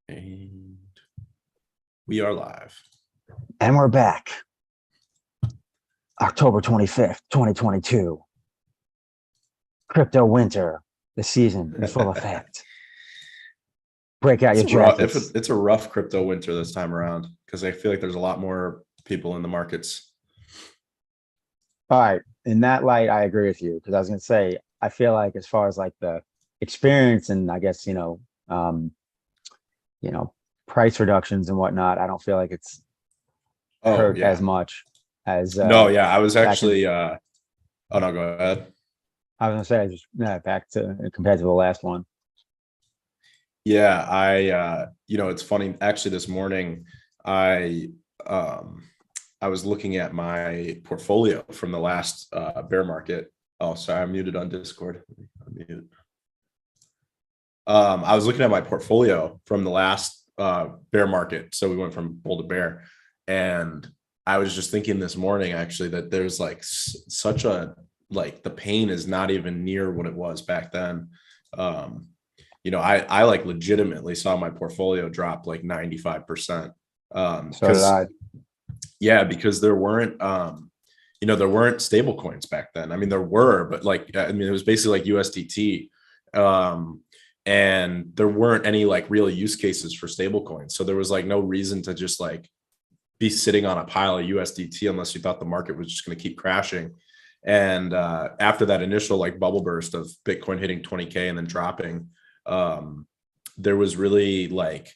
And we are live. And we're back. October 25th, 2022. Crypto winter. The season in full effect. Break out your jackets. It's a rough crypto winter this time around because I feel like there's a lot more people in the markets. All right. In that light, I agree with you because I was going to say, I feel like as far as like the experience and I guess, price reductions and whatnot, I don't feel like it's hurt as much as no, yeah. I was actually oh no, go ahead. I was gonna say just back to compared to the last one. Yeah, it's funny. Actually, this morning I was looking at my portfolio from the last bear market. Oh, sorry, I'm muted on Discord. Unmute. I was looking at my portfolio from the last bear market. So we went from bull to bear. And I was just thinking this morning, actually, that there's like such a, like the pain is not even near what it was back then. I like legitimately saw my portfolio drop like 95%. So did I. Yeah, because there weren't, there weren't stable coins back then. I mean, there were, but it was basically like USDT. And there weren't any like real use cases for stable coins. So there was like no reason to just like be sitting on a pile of USDT unless you thought the market was just going to keep crashing. And after that initial like bubble burst of Bitcoin hitting 20K and then dropping, there was really like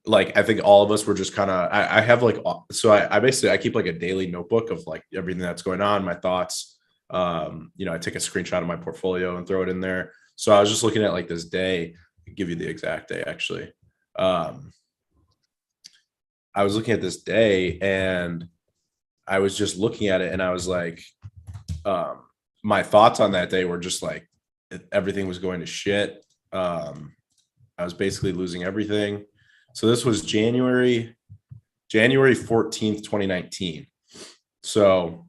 I think all of us were just kind of, I have like, so I basically, I keep like a daily notebook of like everything that's going on, my thoughts. I take a screenshot of my portfolio and throw it in there. So I was just looking at like this day, I'll give you the exact day actually. I was looking at this day and I was just looking at it and I was like, my thoughts on that day were just like, everything was going to shit. I was basically losing everything. So this was January 14th, 2019. So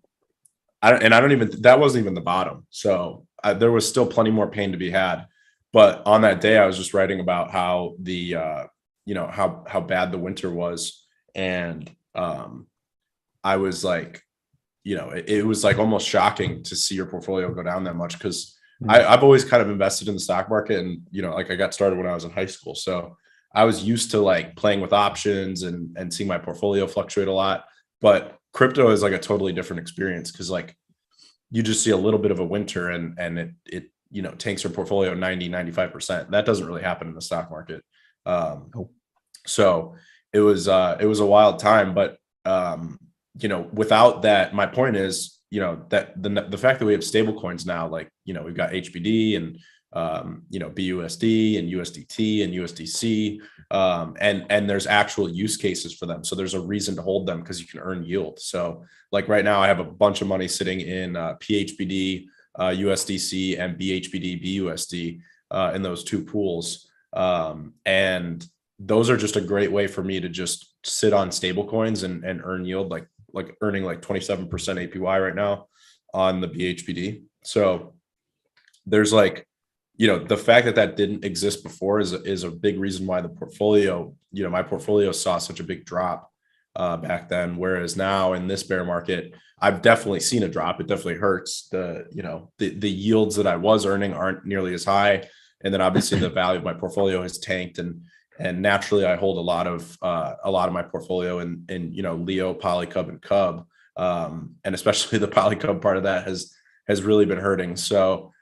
that wasn't even the bottom. So there was still plenty more pain to be had. But on that day, I was just writing about how the, how bad the winter was. And I was like, it was like almost shocking to see your portfolio go down that much because I've always kind of invested in the stock market. And, like I got started when I was in high school. So I was used to like playing with options and seeing my portfolio fluctuate a lot. But crypto is like a totally different experience because like you just see a little bit of a winter and it tanks your portfolio 95%. That doesn't really happen in the stock market. So it was a wild time, but without that, my point is, that the fact that we have stable coins now, like, we've got HBD and BUSD and USDT and USDC, and there's actual use cases for them. So there's a reason to hold them because you can earn yield. So like right now I have a bunch of money sitting in PHBD, USDC and BHBD, BUSD in those two pools. And those are just a great way for me to just sit on stable coins and earn yield, like earning like 27% APY right now on the BHBD. So there's like, the fact that didn't exist before is a big reason why the portfolio, my portfolio saw such a big drop back then. Whereas now in this bear market, I've definitely seen a drop. It definitely hurts. The yields that I was earning aren't nearly as high. And then obviously the value of my portfolio has tanked and naturally I hold a lot of my portfolio in Leo, PolyCUB and CUB. And especially the PolyCUB part of that has really been hurting. So,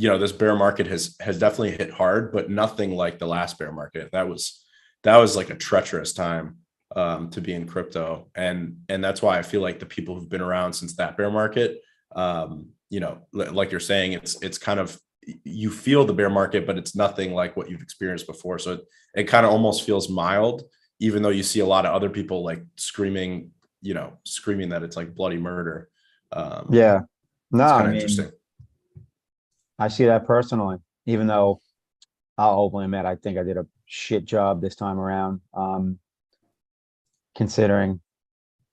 this bear market has definitely hit hard, but nothing like the last bear market. That was like a treacherous time to be in crypto. And that's why I feel like the people who've been around since that bear market, like you're saying, it's kind of, you feel the bear market, but it's nothing like what you've experienced before. So it kind of almost feels mild, even though you see a lot of other people like screaming that it's like bloody murder. Yeah, no, it's kind of interesting. I see that personally, even though I'll openly admit, I think I did a shit job this time around, considering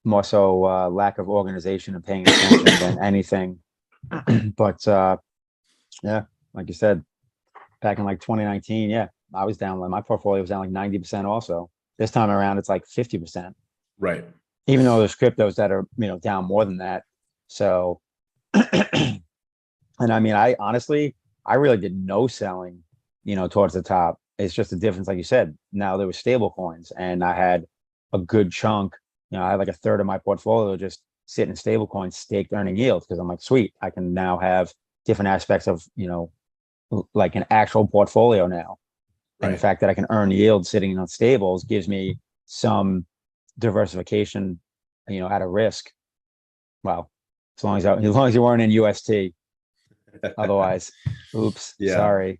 more so lack of organization and paying attention than anything. But yeah, like you said, back in like 2019, yeah, I was down, like my portfolio was down like 90% also. This time around, it's like 50%, Right. even though there's cryptos that are, down more than that. So, and I mean, I honestly, I really did no selling, towards the top. It's just a difference, like you said. Now there were stable coins, and I had a good chunk. I had like a third of my portfolio just sitting in stable coins, staked earning yields, because I'm like, sweet, I can now have different aspects of, like an actual portfolio now. And the Right. fact that I can earn yield sitting on stables gives me some diversification, at a risk. Well, as long as you weren't in UST, otherwise, oops, Yeah. sorry.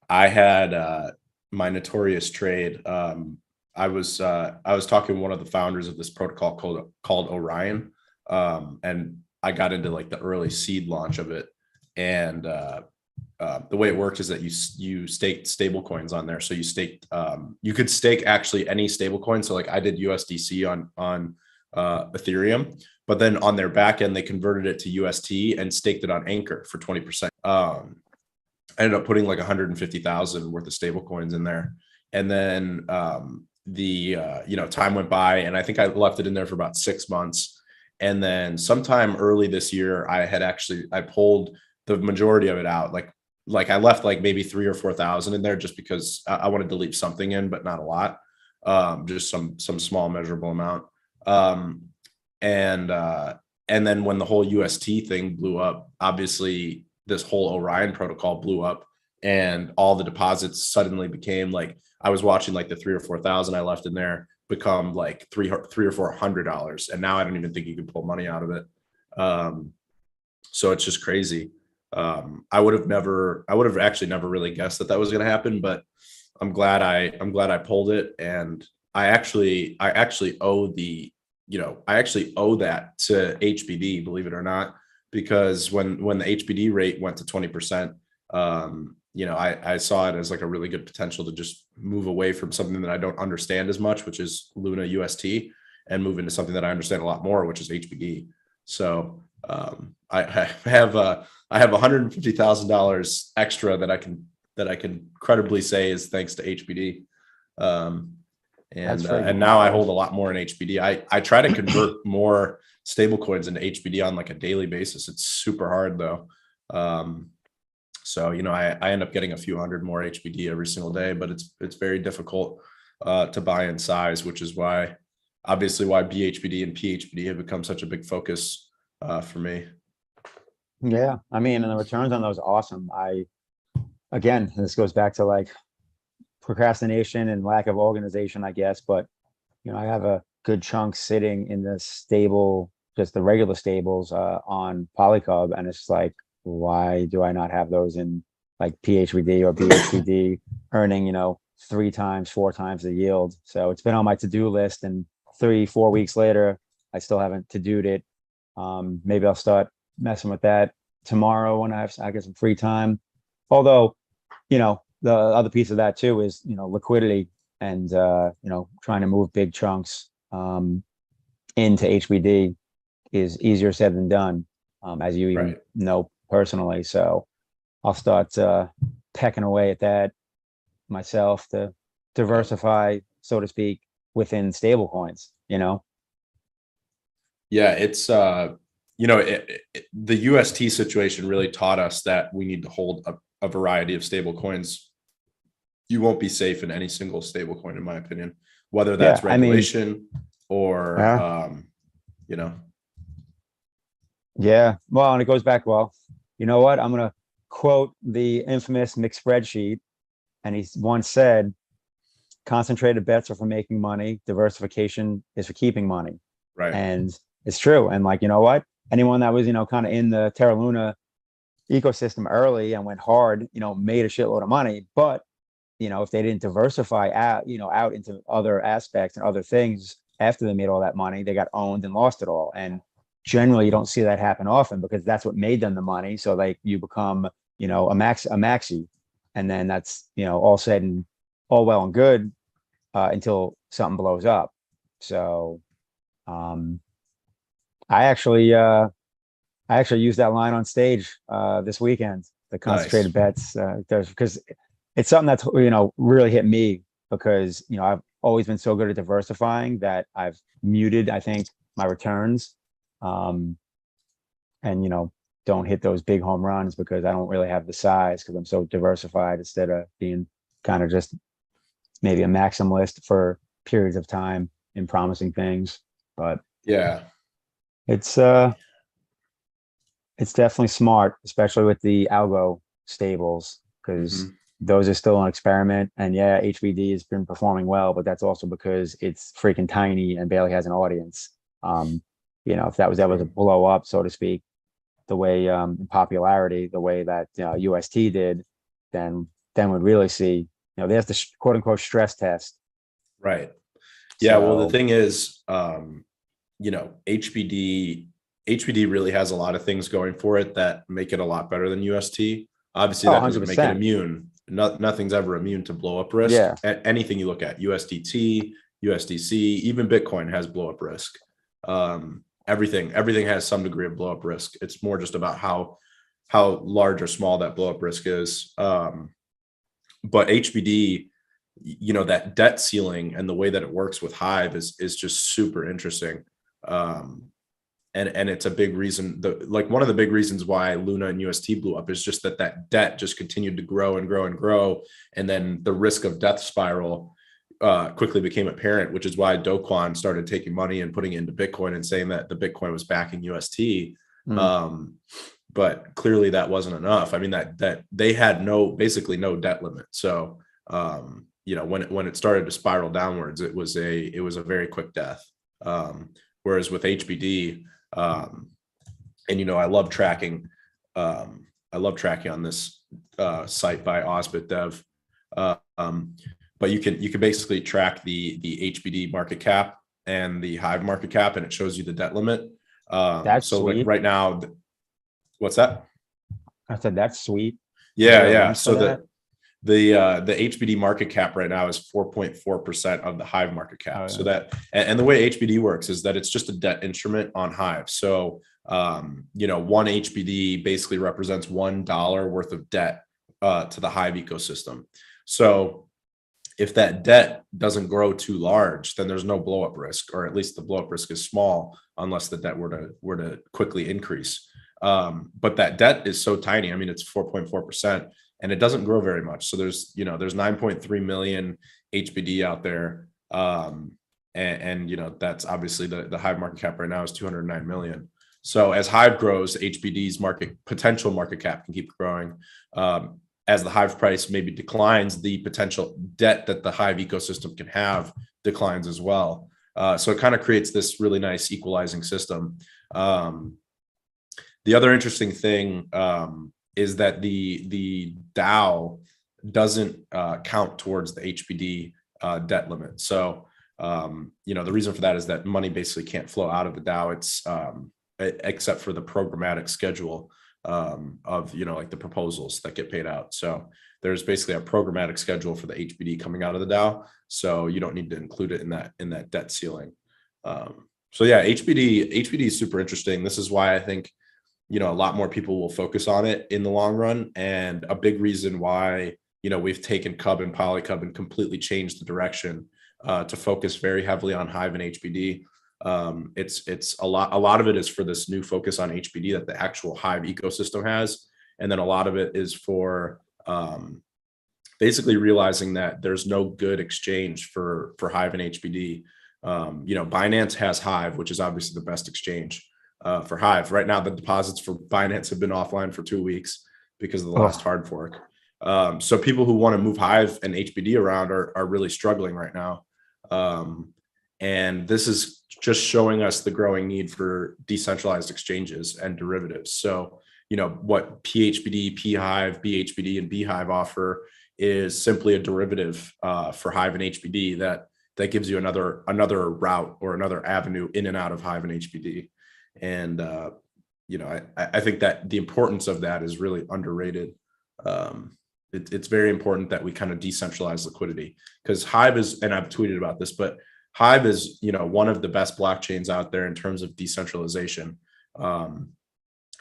I had my notorious trade. I was talking to one of the founders of this protocol called Orion, and I got into like the early seed launch of it. And the way it worked is that you staked stable coins on there. So you could stake actually any stable coin. So like I did USDC on Ethereum, but then on their back end they converted it to UST and staked it on Anchor for 20%. I ended up putting like 150,000 worth of stable coins in there. And then time went by, and I think I left it in there for about 6 months. And then sometime early this year, I pulled the majority of it out. Like I left like maybe 3 or 4,000 in there just because I wanted to leave something in, but not a lot. Just some small measurable amount. And then when the whole UST thing blew up, obviously this whole Orion protocol blew up, and all the deposits suddenly became like, I was watching like the 3 or 4,000 I left in there become like three or $400, and now I don't even think you can pull money out of it. So it's just crazy. I would have actually never really guessed that was going to happen, but I'm glad I pulled it. And I actually owe that to HBD, believe it or not, because when the HBD rate went to 20%, I saw it as like a really good potential to just move away from something that I don't understand as much, which is Luna UST, and move into something that I understand a lot more, which is HBD. So I have $150,000 extra that I can credibly say is thanks to HBD. And now I hold a lot more in HBD. I try to convert more stable coins into HBD on like a daily basis. It's super hard though. So I end up getting a few hundred more HBD every single day, but it's very difficult to buy in size, which is why BHBD and PHBD have become such a big focus for me. Yeah, I mean, and the returns on those are awesome. Again, this goes back to like procrastination and lack of organization, I guess. But I have a good chunk sitting in the stable, just the regular stables on PolyCUB, and it's like, why do I not have those in like PHBD or BHBD earning 3 times, 4 times the yield? So it's been on my to-do list, and 3-4 weeks later, I still haven't to-doed it. Maybe I'll start messing with that tomorrow when I get some free time. Although, the other piece of that too is, liquidity and, trying to move big chunks into HBD is easier said than done, as you even know personally. So I'll start pecking away at that myself to diversify, so to speak, within stable coins, Yeah, it's the UST situation really taught us that we need to hold a variety of stable coins. You won't be safe in any single stable coin, in my opinion, whether that's regulation or Yeah, well, and it goes back, well, you know what? I'm going to quote the infamous McSpreadsheet, and he once said, concentrated bets are for making money, diversification is for keeping money. Right. And it's true. And like, you know what? Anyone that was, kind of in the Terra Luna ecosystem early and went hard, made a shitload of money. But, if they didn't diversify out into other aspects and other things after they made all that money, they got owned and lost it all. And generally you don't see that happen often, because that's what made them the money. So like you become, a maxi, and then that's, all said and all well and good until something blows up. So I actually used that line on stage this weekend, the concentrated bets, because it's something that's, really hit me because, I've always been so good at diversifying that I've muted, I think, my returns. And, don't hit those big home runs because I don't really have the size because I'm so diversified instead of being kind of just maybe a maximalist for periods of time in promising things. But Yeah. it's definitely smart, especially with the algo stables, because those are still an experiment. And yeah, HBD has been performing well, but that's also because it's freaking tiny and barely has an audience. If that was ever to blow up, so to speak, the way in popularity, the way that UST did, then we'd really see, there's the quote unquote stress test. Right. Yeah. Well, the So, thing is, HBD really has a lot of things going for it that make it a lot better than UST. Obviously, that doesn't make it 100%. immune. Nothing's ever immune to blow up risk. Yeah. Anything you look at, USDT, USDC, even Bitcoin has blow up risk. Everything has some degree of blow up risk. It's more just about how large or small that blow up risk is. But HBD, that debt ceiling and the way that it works with Hive is just super interesting. And it's a big reason, one of the big reasons why Luna and UST blew up is just that debt just continued to grow and grow and grow. And then the risk of death spiral quickly became apparent, which is why Do Kwon started taking money and putting it into Bitcoin and saying that the Bitcoin was backing UST. But clearly that wasn't enough. I mean, that they had basically no debt limit. So, when it started to spiral downwards, it was a very quick death. Whereas with HBD, and I love tracking on this site by Osbit Dev. But you can basically track the HBD market cap and the Hive market cap, and it shows you the debt limit. That's so sweet. like right now, what's that? I said that's sweet. Yeah. So the HBD market cap right now is 4.4% of the Hive market cap. Oh, yeah. So that, and the way HBD works is that it's just a debt instrument on Hive. So, one HBD basically represents $1 worth of debt to the Hive ecosystem. So if that debt doesn't grow too large, then there's no blow up risk, or at least the blow up risk is small unless the debt were to quickly increase. But that debt is so tiny. I mean, it's 4.4%. And it doesn't grow very much. So there's 9.3 million HBD out there. And that's obviously the Hive market cap right now is 209 million. So as Hive grows, HBD's potential market cap can keep growing. As the Hive price maybe declines, the potential debt that the Hive ecosystem can have declines as well. So it kind of creates this really nice equalizing system. The other interesting thing, is that the DAO doesn't count towards the HBD debt limit. So, the reason for that is that money basically can't flow out of the DAO. It's except for the programmatic schedule of, like the proposals that get paid out. So there's basically a programmatic schedule for the HBD coming out of the DAO. So you don't need to include it in that debt ceiling. So yeah, HBD is super interesting. This is why I think, a lot more people will focus on it in the long run. And a big reason why, we've taken CUB and PolyCUB and completely changed the direction to focus very heavily on Hive and HBD. It's a lot of it is for this new focus on HBD that the actual Hive ecosystem has. And then a lot of it is for basically realizing that there's no good exchange for Hive and HBD. Binance has Hive, which is obviously the best exchange. For Hive right now, the deposits for Binance have been offline for 2 weeks because of the last hard fork. So people who want to move Hive and HBD around are really struggling right now. And this is just showing us the growing need for decentralized exchanges and derivatives. So, what PHBD, PHive, BHBD, and BHive offer is simply a derivative for Hive and HBD that gives you another route or another avenue in and out of Hive and HBD. And, I think that the importance of that is really underrated. It's very important that we kind of decentralize liquidity, because Hive is, and I've tweeted about this, but Hive is, one of the best blockchains out there in terms of decentralization. And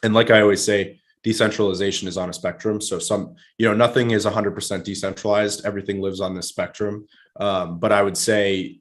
like I always say, decentralization is on a spectrum. So nothing is 100% decentralized. Everything lives on this spectrum. But I would say,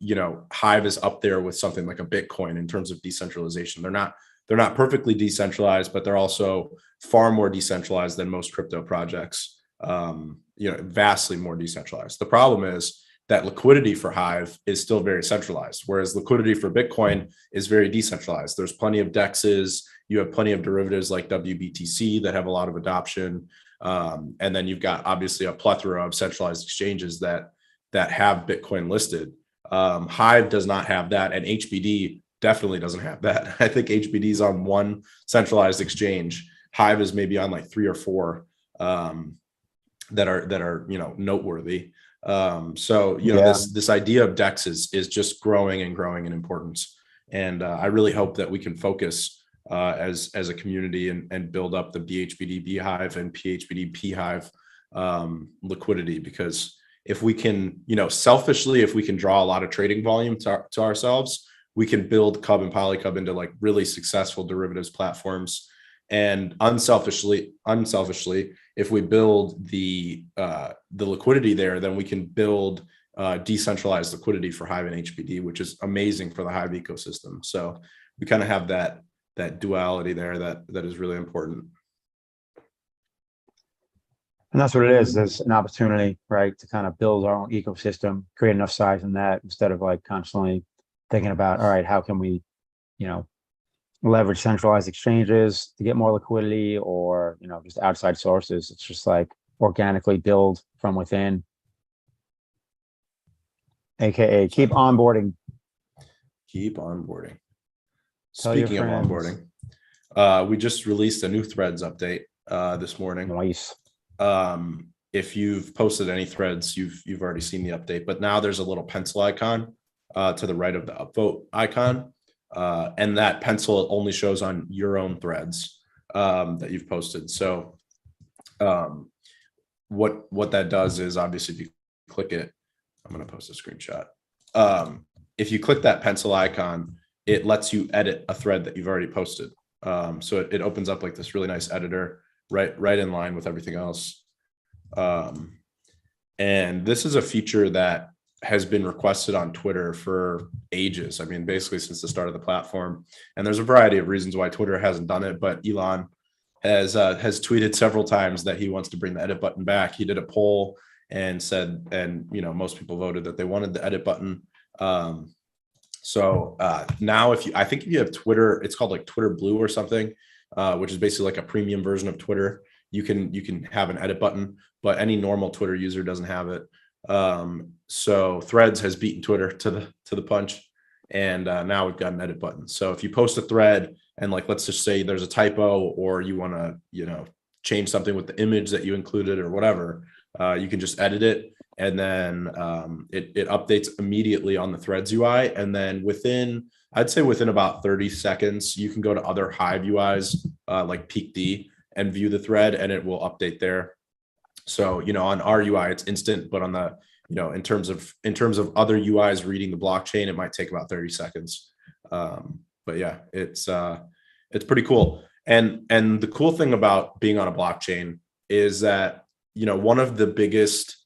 Hive is up there with something like a Bitcoin in terms of decentralization. They're not perfectly decentralized, but they're also far more decentralized than most crypto projects. Vastly more decentralized. The problem is that liquidity for Hive is still very centralized, whereas liquidity for Bitcoin is very decentralized. There's plenty of DEXs. You have plenty of derivatives like WBTC that have a lot of adoption. And then you've got obviously a plethora of centralized exchanges that have Bitcoin listed. Hive does not have that, and HBD definitely doesn't have that. I think HBD is on one centralized exchange. Hive is maybe on like 3 or 4 that are noteworthy. This idea of DEX is just growing and growing in importance, and I really hope that we can focus as a community and build up the BHBD Beehive and PHBD Phive liquidity, because if we can, selfishly, if we can draw a lot of trading volume to ourselves, we can build CUB and PolyCUB into like really successful derivatives platforms. And unselfishly, if we build the liquidity there, then we can build decentralized liquidity for Hive and HBD, which is amazing for the Hive ecosystem. So we kind of have that duality there that is really important. And that's what it is. There's an opportunity, right, to kind of build our own ecosystem, create enough size in that, instead of like constantly thinking about, all right, how can we, leverage centralized exchanges to get more liquidity, or, just outside sources. It's just like organically build from within, AKA keep onboarding. Keep onboarding. Tell your Speaking of friends. onboarding, we just released a new threads update this morning. Nice. If you've posted any threads, you've already seen the update, but now there's a little pencil icon to the right of the upvote icon. And that pencil only shows on your own threads that you've posted. So what that does is, obviously, if you click it, I'm going to post a screenshot. If you click that pencil icon, it lets you edit a thread that you've already posted. So it opens up like this really nice editor, right in line with everything else. And this is a feature that has been requested on Twitter for ages. I mean, basically since the start of the platform. And there's a variety of reasons why Twitter hasn't done it, but Elon has tweeted several times that he wants to bring the edit button back. He did a poll and said, most people voted that they wanted the edit button. So now I think if you have Twitter, it's called like Twitter Blue or something, which is basically like a premium version of Twitter. You can have an edit button, but any normal Twitter user doesn't have it. So Threads has beaten Twitter to the punch, and now we've got an edit button. So if you post a thread and let's just say there's a typo, or you want to change something with the image that you included or whatever, you can just edit it, and then it updates immediately on the Threads UI. And then I'd say within about 30 seconds, you can go to other Hive UIs like PIP3 and view the thread, and it will update there. So, on our UI, it's instant, but on the, in terms of other UIs reading the blockchain, it might take about 30 seconds. But yeah, it's pretty cool. And the cool thing about being on a blockchain is that, one of the biggest,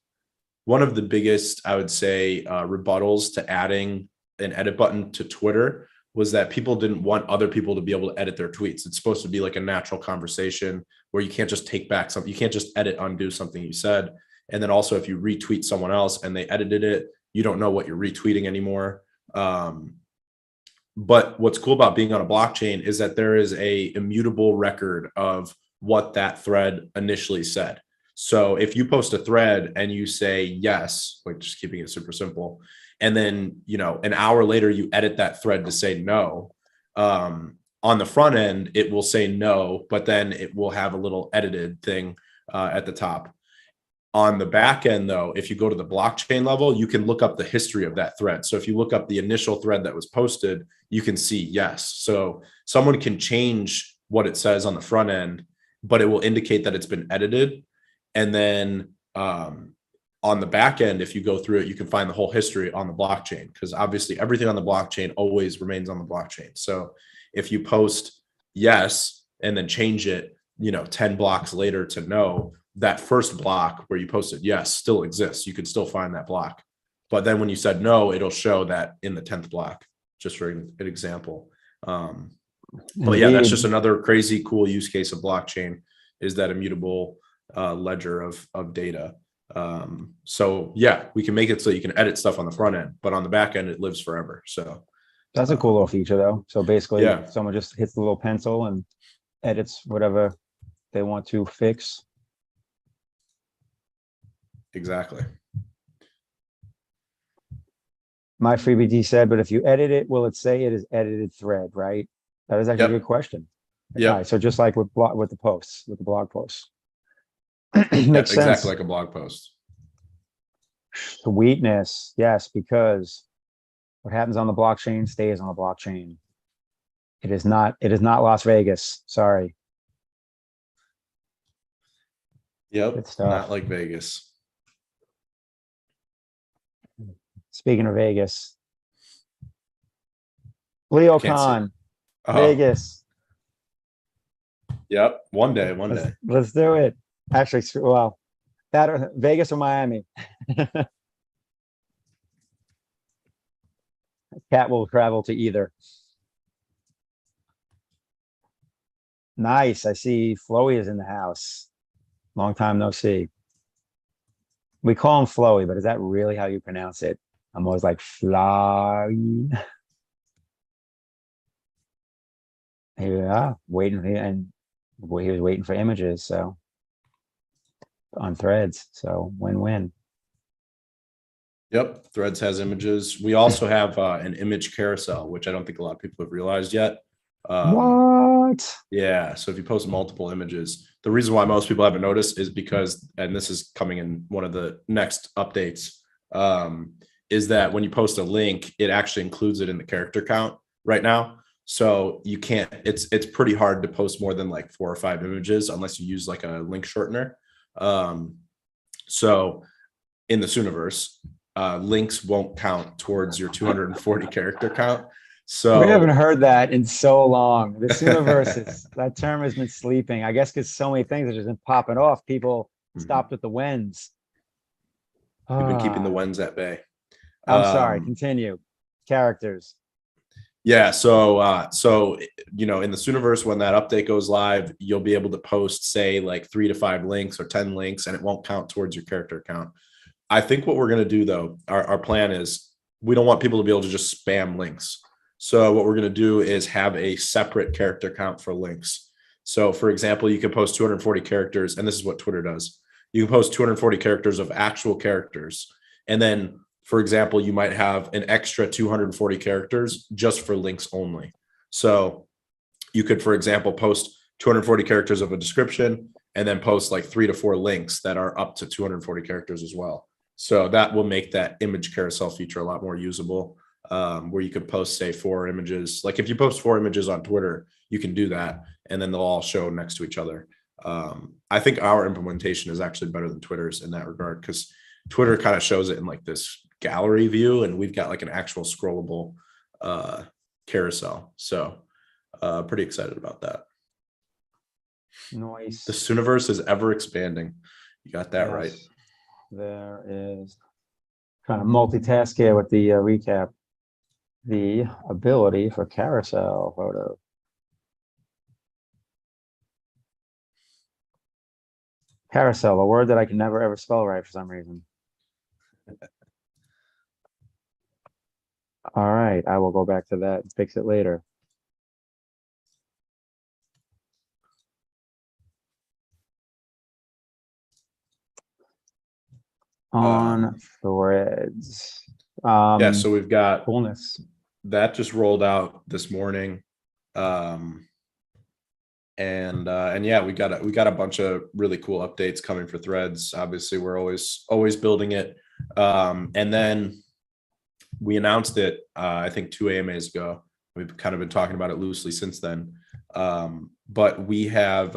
I would say, rebuttals to adding an edit button to Twitter was that people didn't want other people to be able to edit their tweets. It's supposed to be like a natural conversation where you can't just take back something. You can't just undo something you said. And then also, if you retweet someone else and they edited it, you don't know what you're retweeting anymore. But what's cool about being on a blockchain is that there is a immutable record of what that thread initially said. So if you post a thread and you say yes, like just keeping it super simple, and then, an hour later you edit that thread to say no, on the front end, it will say no, but then it will have a little edited thing at the top. On the back end, though, if you go to the blockchain level, you can look up the history of that thread. So if you look up the initial thread that was posted, you can see yes. So someone can change what it says on the front end, but it will indicate that it's been edited. And then on the back end, if you go through it, you can find the whole history on the blockchain, because obviously everything on the blockchain always remains on the blockchain. So if you post yes and then change it, 10 blocks later to know that first block where you posted yes still exists. You could still find that block. But then when you said no, it'll show that in the 10th block, just for an example. But yeah, that's just another crazy cool use case of blockchain, is that immutable ledger of data. So yeah, we can make it so you can edit stuff on the front end, but on the back end, it lives forever. So That's a cool little feature though. So basically Yeah. someone just hits the little pencil and edits whatever they want to fix. exactly. My FreeBT said, but if you edit it, will it say it is edited thread, right? That is actually a Yep. good question. Yep. All right, so just like with the posts, with the blog posts. Yep, Makes sense. exactly like a blog post. Sweetness, yes, because what happens on the blockchain stays on the blockchain. It is not Las Vegas. Sorry. Yep. Good stuff. Not like Vegas. Speaking of Vegas, Leo Can't see Con, Oh, Vegas. Yep. One day. Let's do it. Actually, well, that or Vegas or Miami. Cat will travel to either. Nice. I see Flowy is in the house. Long time no see. We call him Flowy, but is that really how you pronounce it? I'm always like Fly. Yeah, waiting, and he was waiting for images, so on Threads, so win-win. Yep. Threads has images. We also have an image carousel, which I don't think a lot of people have realized yet. What? Yeah. So if you post multiple images, the reason why most people haven't noticed is because, and this is coming in one of the next updates, is that when you post a link, it actually includes it in the character count right now. So you can't, it's pretty hard to post more than like 4 or 5 images unless you use like a link shortener. So in the Sooniverse, links won't count towards your 240 character count. So We haven't heard that in so long. The Sooniverse, that term has been sleeping. I guess because so many things have just been popping off. People stopped with the wens. we've been keeping the wens at bay. I'm sorry. Continue. Characters. Yeah. So in the Sooniverse, when that update goes live, you'll be able to post, say, like 3 to 5 links or 10 links, and it won't count towards your character count. I think what we're going to do, though, our plan is we don't want people to be able to just spam links. So what we're going to do is have a separate character count for links. So, for example, you can post 240 characters, and this is what Twitter does. You can post 240 characters of actual characters. And then, for example, you might have an extra 240 characters just for links only. So you could, for example, post 240 characters of a description and then post like 3 to 4 links that are up to 240 characters as well. So that will make that image carousel feature a lot more usable, where you could post, say, 4 images. Like if you post 4 images on Twitter, you can do that, and then they'll all show next to each other. I think our implementation is actually better than Twitter's in that regard, because Twitter kind of shows it in like this gallery view, and we've got like an actual scrollable carousel. So pretty excited about that. Nice. The Sooniverse is ever expanding. You got that right. There is trying to multitask here with the recap. The ability for carousel photo. Carousel, a word that I can never ever spell right for some reason. All right, I will go back to that and fix it later. On Threads. Yeah, so we've got coolness that just rolled out this morning. And yeah, we got a bunch of really cool updates coming for Threads. Obviously, we're always building it. And then we announced it, I think 2 AMAs ago. We've kind of been talking about it loosely since then. But we have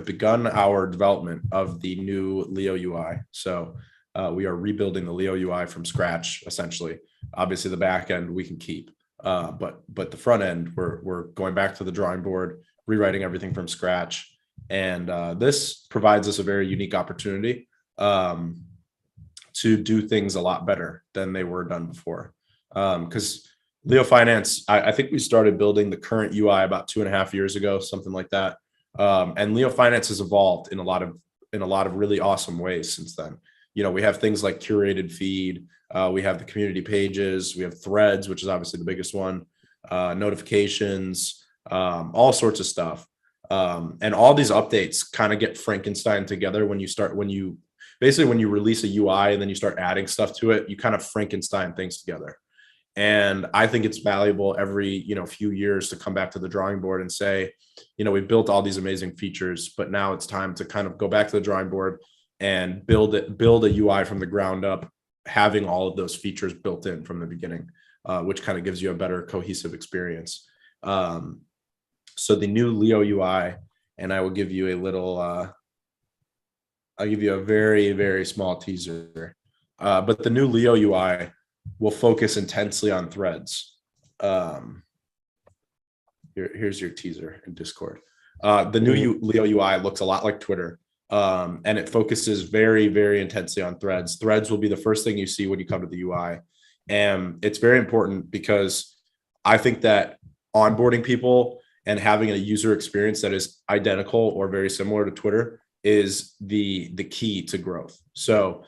begun our development of the new Leo UI. So we are rebuilding the Leo UI from scratch, essentially. Obviously, the back end we can keep, but the front end we're going back to the drawing board, rewriting everything from scratch, And this provides us a very unique opportunity to do things a lot better than they were done before. Because Leo Finance, I think we started building the current UI about 2.5 years ago, something like that. And Leo Finance has evolved in a lot of really awesome ways since then. You know, we have things like curated feed, we have the community pages, we have threads, which is obviously the biggest one, notifications, all sorts of stuff. And all these updates kind of get Frankenstein together when you release a UI and then you start adding stuff to it, you kind of Frankenstein things together. And I think it's valuable every, few years to come back to the drawing board and say, we built all these amazing features, but now it's time to kind of go back to the drawing board and build a UI from the ground up, having all of those features built in from the beginning, which kind of gives you a better cohesive experience. So the new Leo UI, and I will give you I'll give you a very, very small teaser, but the new Leo UI will focus intensely on threads. Here's your teaser in Discord. The new Leo UI looks a lot like Twitter, and it focuses very, very intensely on threads. Threads will be the first thing you see when you come to the UI. And it's very important because I think that onboarding people and having a user experience that is identical or very similar to Twitter is the key to growth. So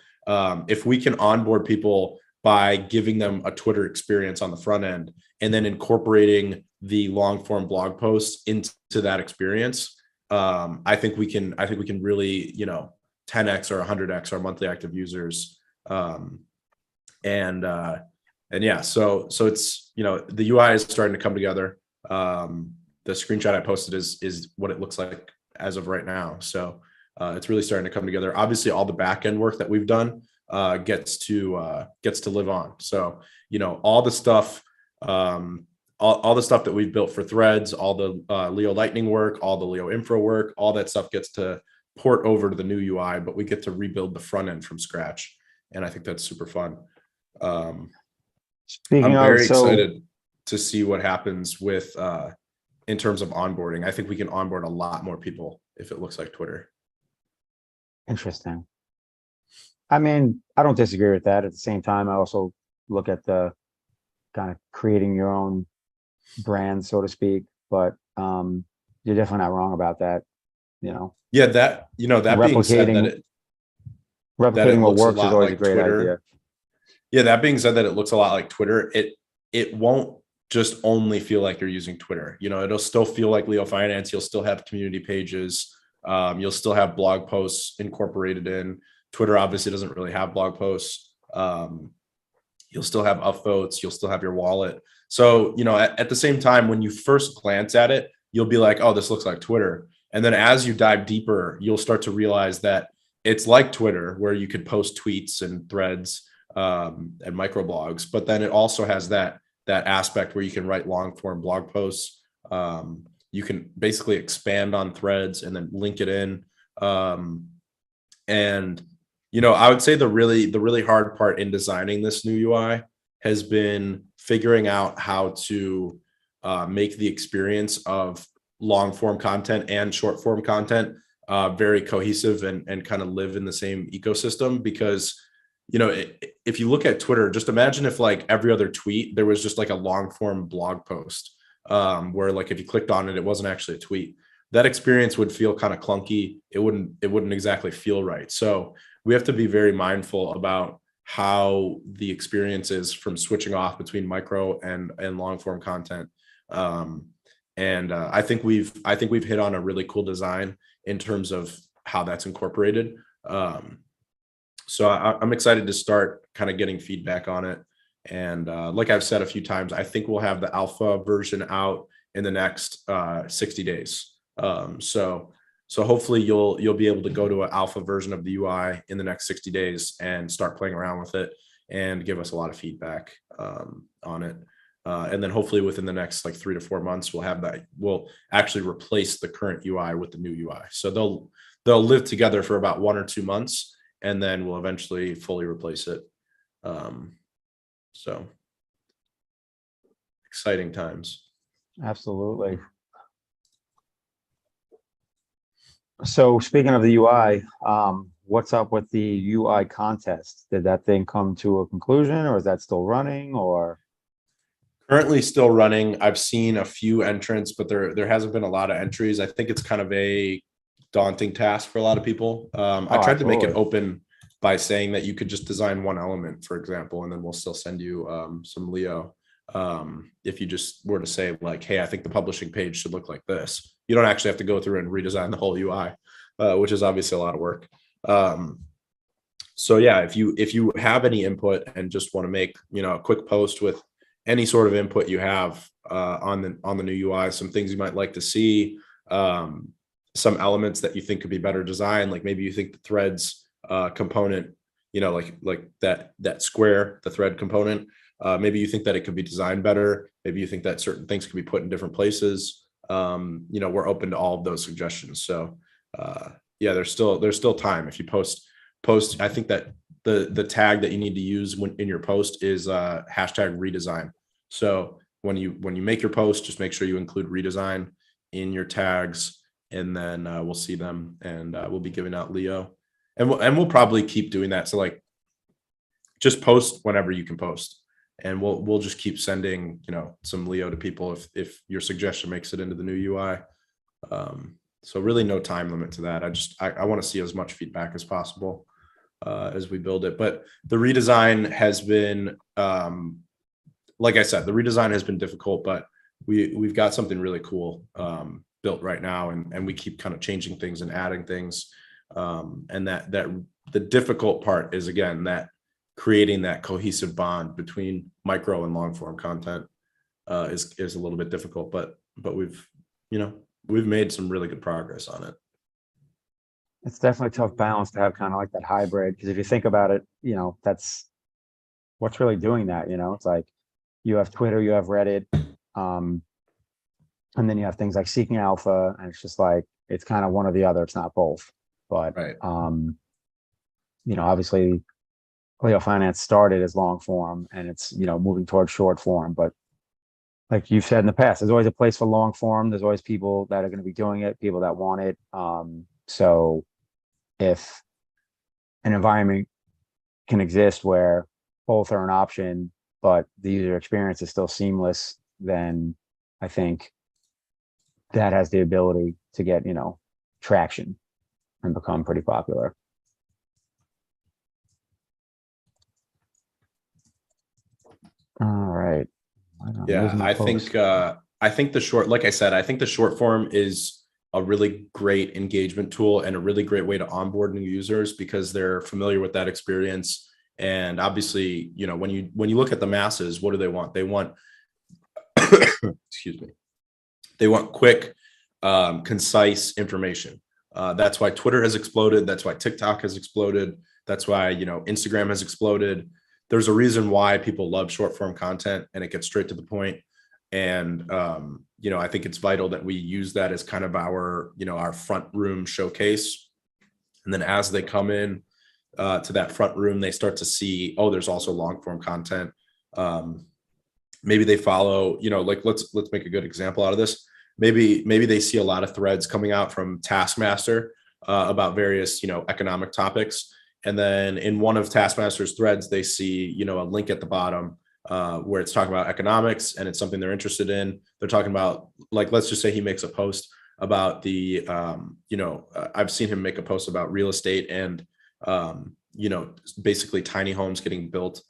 if we can onboard people by giving them a Twitter experience on the front end and then incorporating the long form blog posts into that experience, I think we can really, 10x or 100x our monthly active users. And yeah, so it's, the UI is starting to come together. The screenshot I posted is what it looks like as of right now. So it's really starting to come together. Obviously, all the back end work that we've done gets to live on. So, all the stuff, all the stuff that we've built for threads, all the Leo Lightning work, all the Leo Info work, all that stuff gets to port over to the new UI, but we get to rebuild the front end from scratch. And I think that's super fun. I'm very excited to see what happens with in terms of onboarding. I think we can onboard a lot more people if it looks like Twitter. Interesting. I mean, I don't disagree with that. At the same time, I also look at the kind of creating your own brand, so to speak. But you're definitely not wrong about that. Yeah, that being said, that replicating what works is always a great idea. Yeah, that being said, that it looks a lot like Twitter. It won't just only feel like you're using Twitter. It'll still feel like Leo Finance. You'll still have community pages. You'll still have blog posts incorporated in. Twitter obviously doesn't really have blog posts. You'll still have upvotes. You'll still have your wallet. So, at the same time, when you first glance at it, you'll be like, oh, this looks like Twitter. And then as you dive deeper, you'll start to realize that it's like Twitter, where you could post tweets and threads and microblogs. But then it also has that aspect where you can write long form blog posts. You can basically expand on threads and then link it in. And, I would say the really hard part in designing this new UI has been figuring out how to make the experience of long form content and short form content very cohesive and kind of live in the same ecosystem. Because, if you look at Twitter, just imagine if like every other tweet, there was just like a long form blog post where like if you clicked on it, it wasn't actually a tweet. That experience would feel kind of clunky. It wouldn't exactly feel right. So we have to be very mindful about how the experience is from switching off between micro and long form content. I think we've hit on a really cool design in terms of how that's incorporated. So I'm excited to start kind of getting feedback on it. And like I've said a few times, I think we'll have the alpha version out in the next 60 days. So hopefully you'll be able to go to an alpha version of the UI in the next 60 days and start playing around with it and give us a lot of feedback on it. And then hopefully within the next like 3 to 4 months, we'll actually replace the current UI with the new UI. So they'll live together for about 1 or 2 months, and then we'll eventually fully replace it. So exciting times. Absolutely. So speaking of the UI, what's up with the UI contest? Did that thing come to a conclusion, or is that still running, or? Currently still running. I've seen a few entrants, but there hasn't been a lot of entries. I think it's kind of a daunting task for a lot of people. I Oh, tried to make it absolutely. open by saying that you could just design one element, for example, and then we'll still send you some Leo. If you just were to say like, hey, I think the publishing page should look like this. You don't actually have to go through and redesign the whole UI, which is obviously a lot of work. So yeah, if you have any input and just want to make, a quick post with any sort of input you have on the new UI, some things you might like to see, some elements that you think could be better designed, like maybe you think the threads component, like that square, the thread component, maybe you think that it could be designed better. Maybe you think that certain things could be put in different places. We're open to all of those suggestions. So yeah, there's still time. If you post, I think that the tag that you need to use when in your post is hashtag redesign. So when you make your post, just make sure you include redesign in your tags, and then we'll see them, and we'll be giving out Leo, and we'll probably keep doing that. So like, just post whenever you can post, and we'll just keep sending some Leo to people if your suggestion makes it into the new UI. So really no time limit to that. I want to see as much feedback as possible as we build it. But the redesign has been, like I said, the redesign has been difficult, but we've got something really cool built right now, and we keep kind of changing things and adding things. And that the difficult part is, again, that creating that cohesive bond between micro and long form content is a little bit difficult, but we've made some really good progress on it. It's definitely a tough balance to have kind of like that hybrid, because if you think about it, that's what's really doing that. It's like you have Twitter, you have Reddit, and then you have things like Seeking Alpha, and it's just like it's kind of one or the other. It's not both. But Right. Obviously Leo Finance started as long form, and it's moving towards short form. But like you've said in the past, there's always a place for long form. There's always people that are going to be doing it, people that want it. So if an environment can exist where both are an option, but the user experience is still seamless, then I think that has the ability to get, traction and become pretty popular. All right. Yeah, I think the short, like I said, I think the short form is a really great engagement tool and a really great way to onboard new users, because they're familiar with that experience. And obviously, when you look at the masses, what do they want? They want excuse me, they want quick, concise information. That's why Twitter has exploded. That's why TikTok has exploded. That's why Instagram has exploded. There's a reason why people love short form content, and it gets straight to the point. And I think it's vital that we use that as kind of our front room showcase. And then as they come in to that front room, they start to see, oh, there's also long form content. Maybe they follow, like let's make a good example out of this. Maybe they see a lot of threads coming out from Taskmaster about various economic topics. And then in one of Taskmaster's threads, they see a link at the bottom where it's talking about economics, and it's something they're interested in. They're talking about, like, let's just say he makes a post about the I've seen him make a post about real estate and basically tiny homes getting built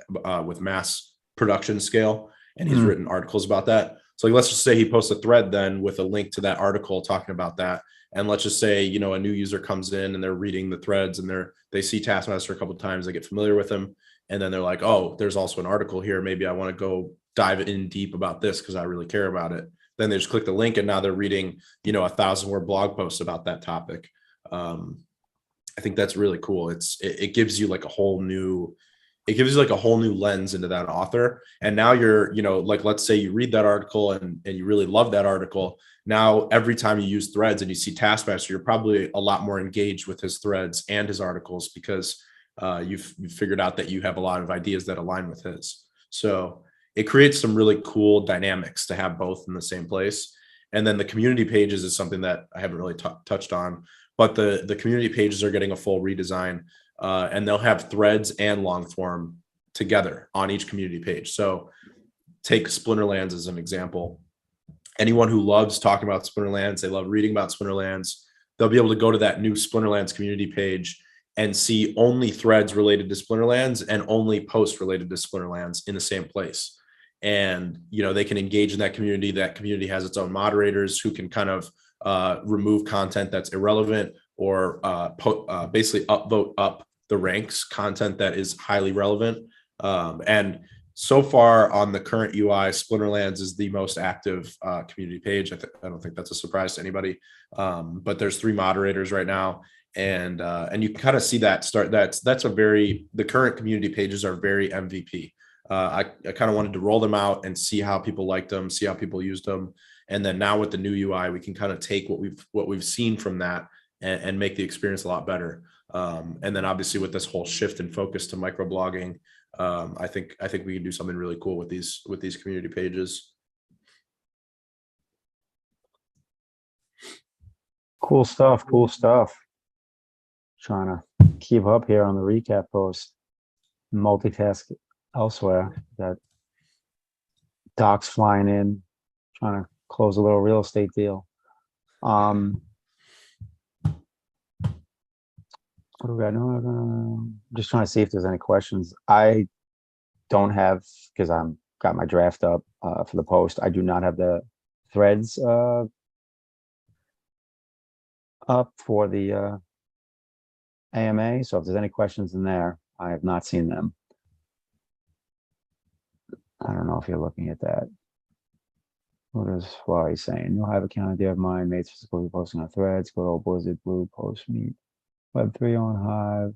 with mass production scale, and he's written articles about that. So like, let's just say he posts a thread then with a link to that article talking about that. And let's just say, a new user comes in and they're reading the threads, and they see Taskmaster a couple of times, they get familiar with him. And then they're like, oh, there's also an article here. Maybe I want to go dive in deep about this because I really care about it. Then they just click the link, and now they're reading, 1,000-word blog post about that topic. I think that's really cool. It gives you like a whole new lens into that author. And now you're, like, let's say you read that article and you really love that article. Now, every time you use threads and you see Taskmaster, you're probably a lot more engaged with his threads and his articles, because you've figured out that you have a lot of ideas that align with his. So it creates some really cool dynamics to have both in the same place. And then the community pages is something that I haven't really touched on, but the community pages are getting a full redesign, and they'll have threads and long form together on each community page. So take Splinterlands as an example. Anyone who loves talking about Splinterlands, they love reading about Splinterlands, they'll be able to go to that new Splinterlands community page and see only threads related to Splinterlands and only posts related to Splinterlands in the same place. And, you know, they can engage in that community. That community has its own moderators who can kind of remove content that's irrelevant, or basically upvote up the ranks content that is highly relevant. And so far on the current UI, Splinterlands is the most active community page. I don't think that's a surprise to anybody. But there's 3 moderators right now, and you can kind of see that start. The current community pages are very MVP. I kind of wanted to roll them out and see how people liked them, see how people used them, and then now with the new UI, we can kind of take what we've seen from that and make the experience a lot better. And then obviously with this whole shift in focus to microblogging, I think we can do something really cool with these community pages. Cool stuff. Cool stuff. Trying to keep up here on the recap post. Multitask elsewhere. Got docs flying in. Trying to close a little real estate deal. What do we got? No, just trying to see if there's any questions. I don't have, because I'm got my draft up for the post. I do not have the threads up for the AMA. So if there's any questions in there, I have not seen them. I don't know if you're looking at that. What is Florrie saying? You'll have a account idea of mine, mates physically posting on threads, go to old Blizzard Blue, post meet, Web3 on Hive.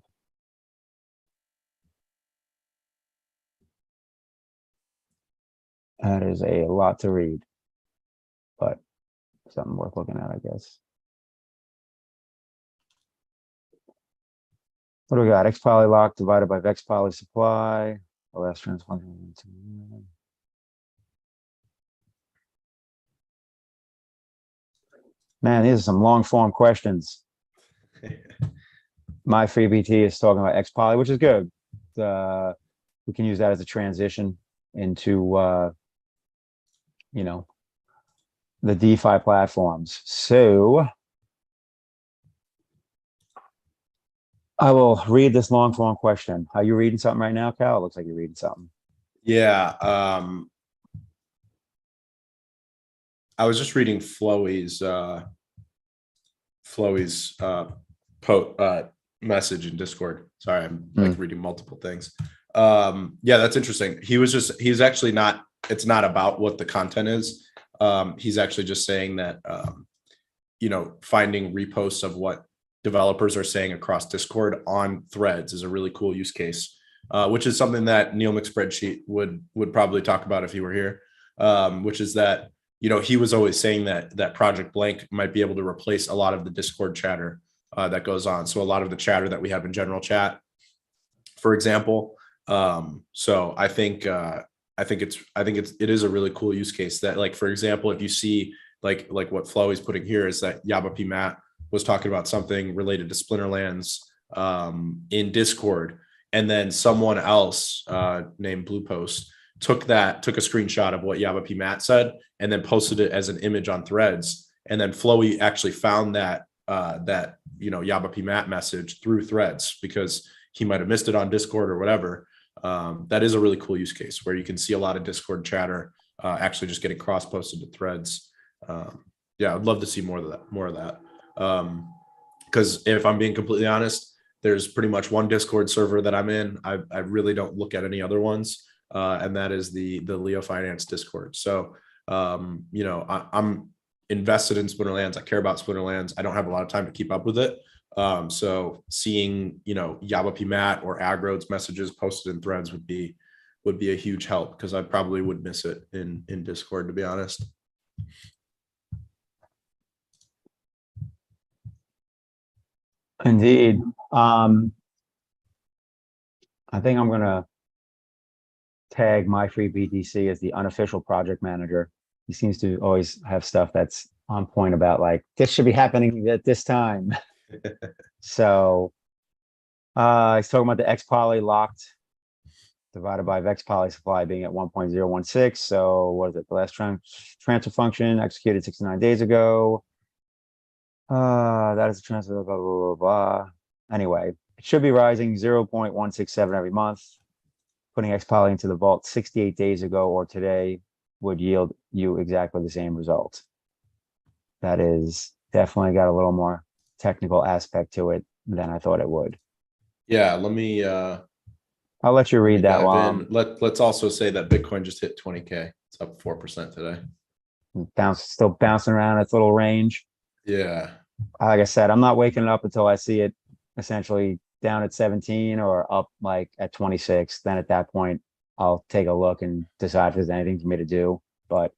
That is a lot to read, but something worth looking at, I guess. What do we got? X poly lock divided by Vex poly supply. The last transplant. Man, these are some long form questions. My free BT is talking about X poly, which is good. We can use that as a transition into you know, the DeFi platforms. So I will read this long form question. Are you reading something right now, Cal? It looks like you're reading something. Yeah. I was just reading Flowey's message in Discord. Sorry, I'm like reading multiple things. Yeah, that's interesting. He's actually not, it's not about what the content is. He's actually just saying that, you know, finding reposts of what developers are saying across Discord on threads is a really cool use case, which is something that Neil McSpreadsheet would probably talk about if he were here, which is that, you know, he was always saying that Project Blank might be able to replace a lot of the Discord chatter that goes on. So a lot of the chatter that we have in general chat, for example. So I think it is a really cool use case that, like, for example, if you see like what Flo is putting here is that Yaba P Matt was talking about something related to Splinterlands in Discord, and then someone else named Blue Post took a screenshot of what Yaba P Matt said and then posted it as an image on Threads, and then Flowy actually found that you know, Yaba P Matt message through Threads because he might have missed it on Discord or whatever. That is a really cool use case where you can see a lot of Discord chatter actually just getting cross posted to Threads. Yeah, I'd love to see more of that. Because if I'm being completely honest, there's pretty much one Discord server that I'm in. I really don't look at any other ones, and that is the Leo Finance Discord. So you know, I'm invested in Splinterlands. I care about Splinterlands. I don't have a lot of time to keep up with it. So seeing, you know, Yaba P Matt or Agro's messages posted in Threads would be a huge help, because I probably would miss it in Discord, to be honest. Indeed. I think I'm gonna tag my free BTC as the unofficial project manager. He seems to always have stuff that's on point about, like, this should be happening at this time. So he's talking about the X poly locked divided by Vex poly supply being at 1.016. So what is it? The last transfer function executed 69 days ago. That is a transfer, blah, blah, blah, blah. Anyway, it should be rising 0.167 every month. Putting X poly into the vault 68 days ago or today would yield you exactly the same result. That is definitely got a little more technical aspect to it than I thought it would. Yeah, let me I'll let you read that dive while in. Let's also say that Bitcoin just hit 20K. It's up 4% today. I'm still bouncing around its little range. Yeah. Like I said, I'm not waking up until I see it essentially down at 17 or up like at 26. Then at that point, I'll take a look and decide if there's anything for me to do. But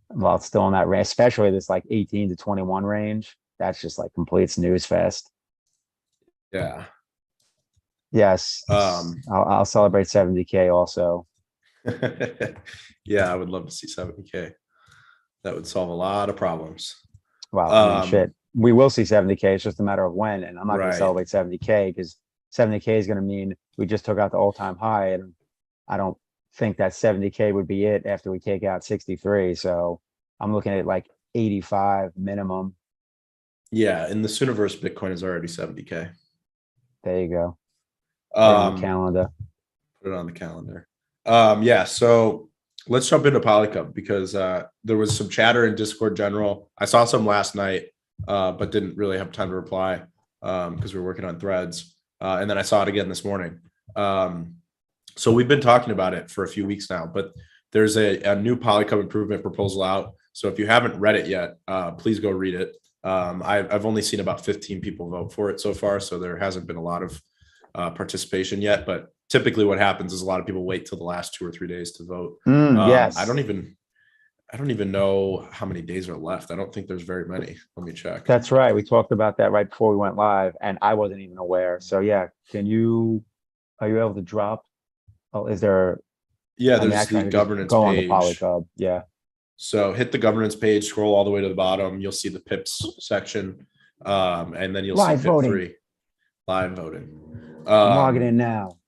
while it's still in that range, especially this like 18 to 21 range, that's just like complete snooze fest. Yeah. Yes, I'll celebrate 70K also. Yeah, I would love to see 70K. That would solve a lot of problems. Well, I mean, shit, we will see 70K. It's just a matter of when, and I'm not going to Right. celebrate 70K because 70K is going to mean we just took out the all-time high, and I don't think that 70K would be it after we take out 63. So I'm looking at like 85 minimum. Yeah, in the Sooniverse, Bitcoin is already 70K. There you go. On the calendar. Put it on the calendar. Yeah, so let's jump into PolyCUB because there was some chatter in Discord general. I saw some last night, but didn't really have time to reply because we were working on threads. And then I saw it again this morning. So we've been talking about it for a few weeks now, but there's a new PolyCUB improvement proposal out. So if you haven't read it yet, please go read it. I've only seen about 15 people vote for it so far, so there hasn't been a lot of participation yet. But typically, what happens is a lot of people wait till the last 2 or 3 days to vote. Yes, I don't even know how many days are left. I don't think there's very many. Let me check. that's right. We talked about that right before we went live, and I wasn't even aware. So yeah, are you able to drop? Oh, is there? Yeah, I mean, there's actually, I the could just governance go on the page. PolyCUB. Yeah. So hit the governance page, scroll all the way to the bottom. You'll see the PIPs section, and then you'll Live see voting. PIP3 live voting. I'm logging in now.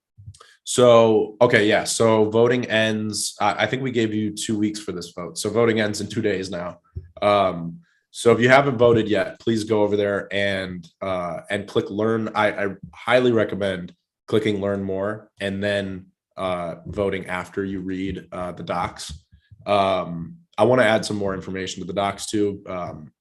So, okay, yeah. So voting ends. I think we gave you 2 weeks for this vote. So voting ends in 2 days now. So if you haven't voted yet, please go over there and click learn. I highly recommend clicking learn more and then voting after you read the docs. I want to add some more information to the docs too.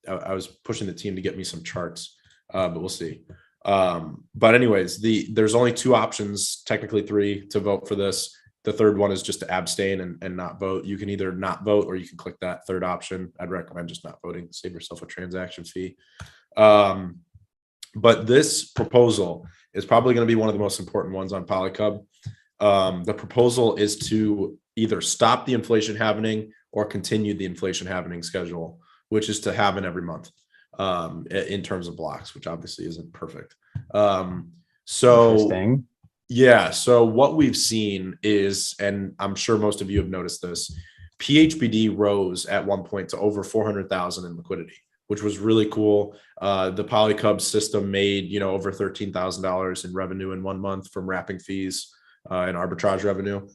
I was pushing the team to get me some charts, but we'll see. But anyways, there's only 2 options, technically 3, to vote for this. The third one is just to abstain and not vote. You can either not vote or you can click that third option. I'd recommend just not voting, save yourself a transaction fee. But this proposal is probably going to be one of the most important ones on PolyCUB. The proposal is to either stop the inflation halvening or continue the inflation halvening schedule, which is to halve every month in terms of blocks, which obviously isn't perfect. So yeah, so what we've seen is, and I'm sure most of you have noticed this, PHBD rose at one point to over 400,000 in liquidity, which was really cool. The PolyCUB system made, over $13,000 in revenue in 1 month from wrapping fees and arbitrage revenue.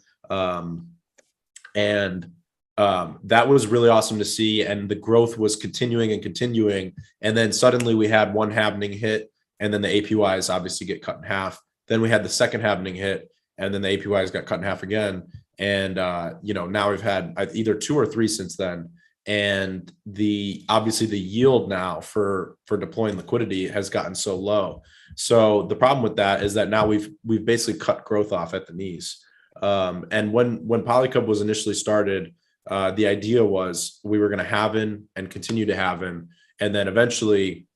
That was really awesome to see. And the growth was continuing and continuing. And then suddenly we had one halvening hit, and then the APYs obviously get cut in half. Then we had the second halvening hit, and then the APYs got cut in half again. And, now we've had either 2 or 3 since then. And obviously the yield now for deploying liquidity has gotten so low. So the problem with that is that now we've basically cut growth off at the knees. And when PolyCUB was initially started, the idea was we were going to halve and continue to halve, and then eventually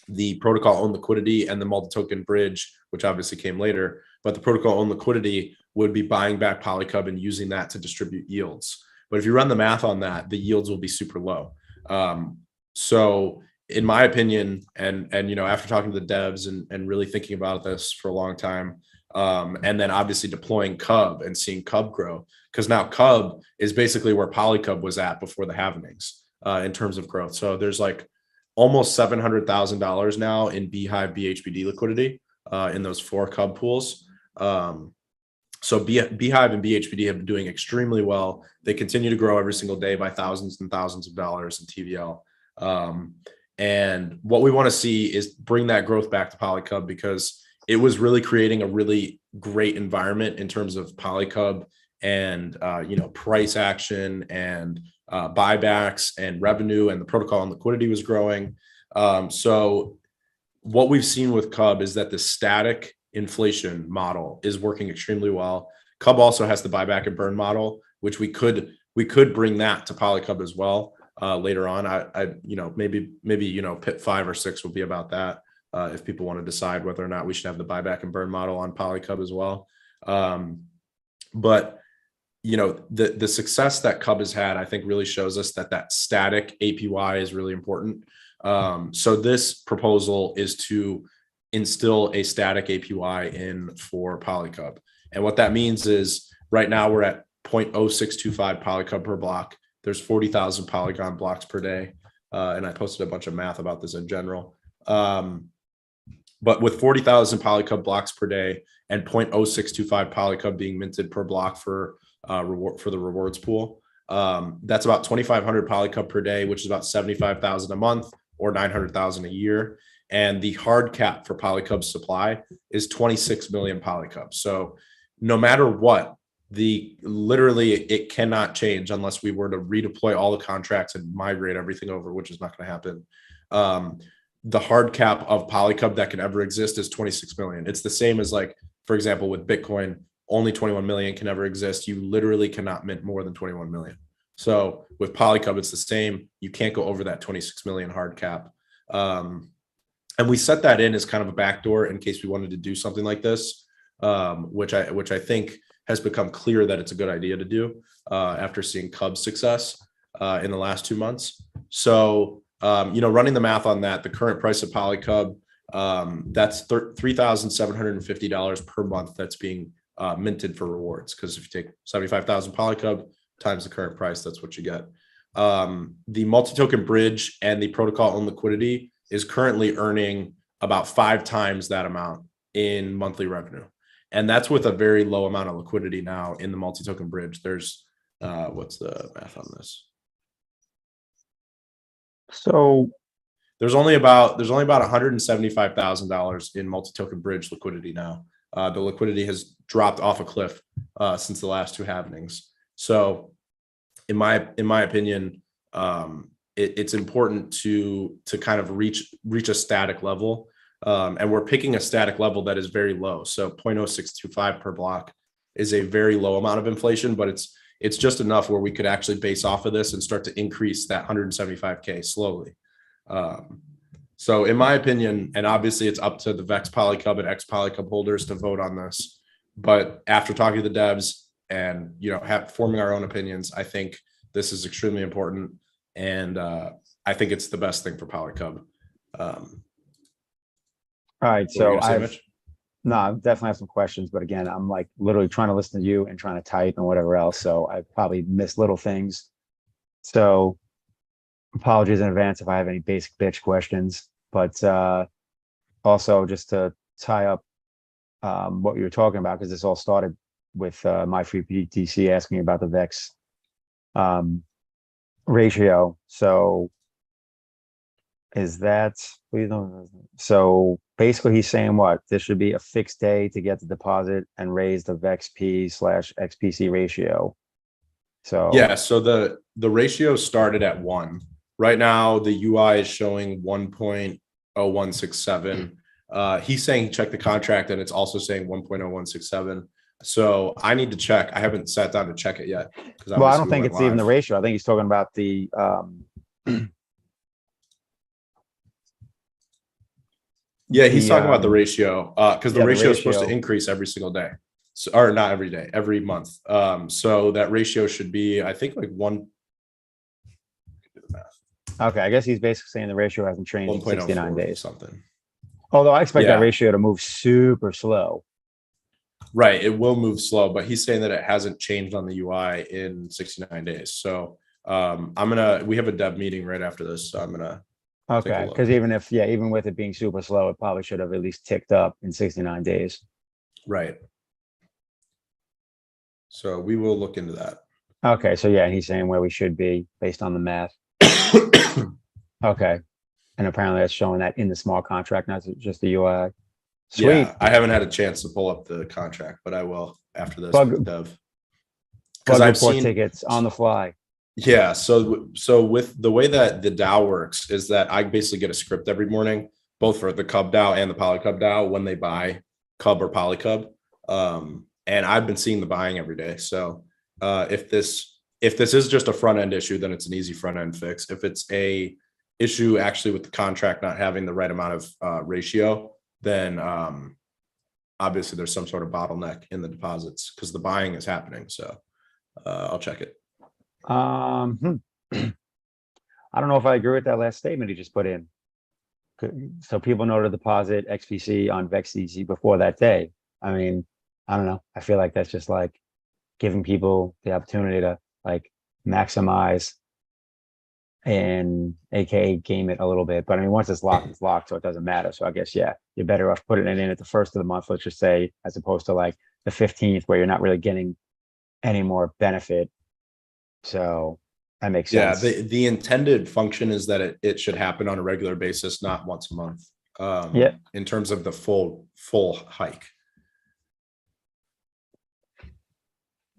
the protocol owned liquidity and the multi-token bridge, which obviously came later, but the protocol owned liquidity would be buying back PolyCUB and using that to distribute yields. But if you run the math on that, the yields will be super low. So in my opinion, and after talking to the devs and really thinking about this for a long time, and then obviously deploying CUB and seeing CUB grow, because now CUB is basically where PolyCUB was at before the halvenings in terms of growth. So there's like almost $700,000 now in Beehive BHBD liquidity in those 4 CUB pools. So Beehive and BHBD have been doing extremely well. They continue to grow every single day by thousands and thousands of dollars in TVL. And what we want to see is bring that growth back to PolyCUB, because it was really creating a really great environment in terms of PolyCUB and price action and buybacks and revenue, and the protocol and liquidity was growing. So what we've seen with CUB is that the static inflation model is working extremely well. CUB also has the buyback and burn model, which we could bring that to PolyCUB as well later on. Maybe PIP3 or 6 will be about that if people want to decide whether or not we should have the buyback and burn model on PolyCUB as well. But the success that CUB has had, I think, really shows us that static APY is really important. So this proposal is to instill a static APY in for PolyCUB. And what that means is right now we're at 0.0625 PolyCUB per block. There's 40,000 Polygon blocks per day. And I posted a bunch of math about this in general. But with 40,000 PolyCUB blocks per day and 0.0625 PolyCUB being minted per block for the rewards pool, that's about 2,500 PolyCUB per day, which is about 75,000 a month or 900,000 a year. And the hard cap for PolyCUB supply is 26 million PolyCUB. So no matter what, literally it cannot change unless we were to redeploy all the contracts and migrate everything over, which is not going to happen. The hard cap of PolyCUB that can ever exist is 26 million. It's the same as, like, for example, with Bitcoin, only 21 million can ever exist. You literally cannot mint more than 21 million. So with PolyCUB, it's the same. You can't go over that 26 million hard cap. And we set that in as kind of a backdoor in case we wanted to do something like this, which I think has become clear that it's a good idea to do after seeing CUB's success in the last 2 months. So, running the math on that, the current price of PolyCUB, that's $3,750 per month that's being minted for rewards. Because if you take 75,000 PolyCUB times the current price, that's what you get. The multi-token bridge and the protocol owned liquidity is currently earning about 5 times that amount in monthly revenue. And that's with a very low amount of liquidity now in the multi-token bridge. There's, what's the math on this? So there's only about $175,000 in multi-token bridge liquidity now. The liquidity has dropped off a cliff since the last 2 halvings. So in my opinion, it's important to kind of reach a static level. And we're picking a static level that is very low. So 0.0625 per block is a very low amount of inflation, but it's just enough where we could actually base off of this and start to increase that 175K slowly. So in my opinion, and obviously it's up to the VEX PolyCUB and X PolyCUB holders to vote on this, but after talking to the devs and forming our own opinions, I think this is extremely important, and I think it's the best thing for PolyCUB. All right, so I definitely have some questions, but again, I'm like literally trying to listen to you and trying to type and whatever else, so I probably missed little things. So apologies in advance if I have any basic bitch questions, but also just to tie up what you were talking about, because this all started with my free PTC asking about the VEX ratio. So is that, so basically he's saying what? This should be a fixed day to get the deposit and raise the VEX-P/XPC ratio. So yeah, so the ratio started at 1. Right now, the UI is showing 1.0167. He's saying check the contract, and it's also saying 1.0167. So I need to check. I haven't sat down to check it yet. Well, I don't think it's even the ratio. I think he's talking about the yeah, he's talking about the ratio because the ratio is supposed to increase every single day. So, or not every day, every month. So that ratio should be, I think, like 1. Okay, I guess he's basically saying the ratio hasn't changed in 69 days. Something. Although I expect that ratio to move super slow. Right, it will move slow, but he's saying that it hasn't changed on the UI in 69 days. So we have a dev meeting right after this. So I'm gonna Take a Okay, look. because even if, yeah, even with it being super slow, it probably should have at least ticked up in 69 days. Right. So we will look into that. Okay, so yeah, he's saying where we should be based on the math. Okay, and apparently that's showing that in the small contract, not just the UI. Sweet. Yeah, I haven't had a chance to pull up the contract, but I will after this with the Bug dev. Because bug I've report seen, tickets on the fly. yeah. So with the way that the DAO works is that I basically get a script every morning, both for the CUB DAO and the PolyCUB DAO when they buy CUB or PolyCUB. And I've been seeing the buying every day. So if this is just a front end issue, then it's an easy front end fix. If it's a issue actually with the contract not having the right amount of ratio, then obviously there's some sort of bottleneck in the deposits because the buying is happening. So I'll check it. Hmm. I don't know if I agree with that last statement he just put in. So people know to deposit XPC on VexDC before that day. I mean, I don't know. I feel like that's just like giving people the opportunity to like maximize and AKA game it a little bit. But I mean, once it's locked, so it doesn't matter. So I guess, yeah, you're better off putting it in at the first of the month, let's just say, as opposed to like the 15th where you're not really getting any more benefit. So that makes Yeah, sense. the intended function is that it should happen on a regular basis, not once a month. Yeah. In terms of the full hike.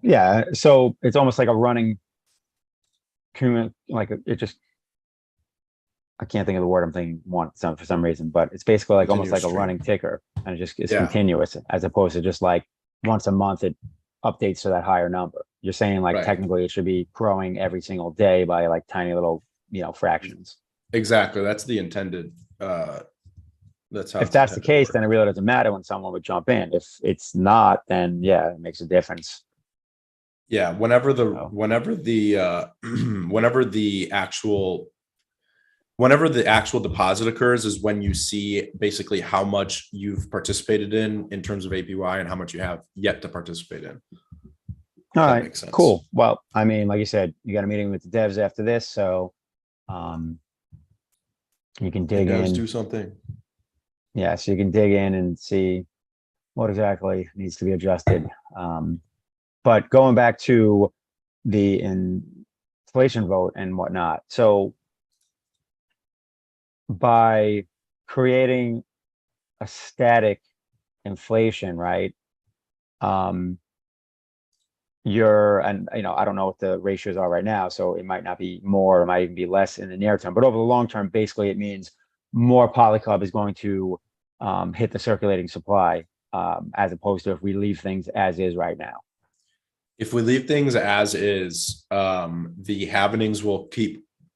Yeah. So it's almost like a running like it just I can't think of the word I'm thinking for some reason, but it's basically like almost Continuous like a stream. running ticker and it just is Yeah. continuous as opposed to just like once a month it updates to that higher number. You're saying like Right. technically it should be growing every single day by like tiny little, fractions. Exactly. That's the intended. That's how If it's that's the intended to case, then work. it really doesn't matter when someone would jump in. If it's not, then yeah, it makes a difference. Yeah. Whenever the So whenever the whenever the actual deposit occurs is when you see basically how much you've participated in terms of APY and how much you have yet to participate in. all That right, makes sense. cool. Well, I mean, like you said, you got a meeting with the devs after this, so um you can Hey dig guys, in. do something. Yeah, so you can dig in and see what exactly needs to be adjusted. But going back to the inflation vote and whatnot. So by creating a static inflation, right? Um, and I don't know what the ratios are right now, so it might not be more, it might even be less in the near term. But over the long term, basically, it means more PolyCUB is going to hit the circulating supply, as opposed to if we leave things as is right now. If we leave things as is, the happenings will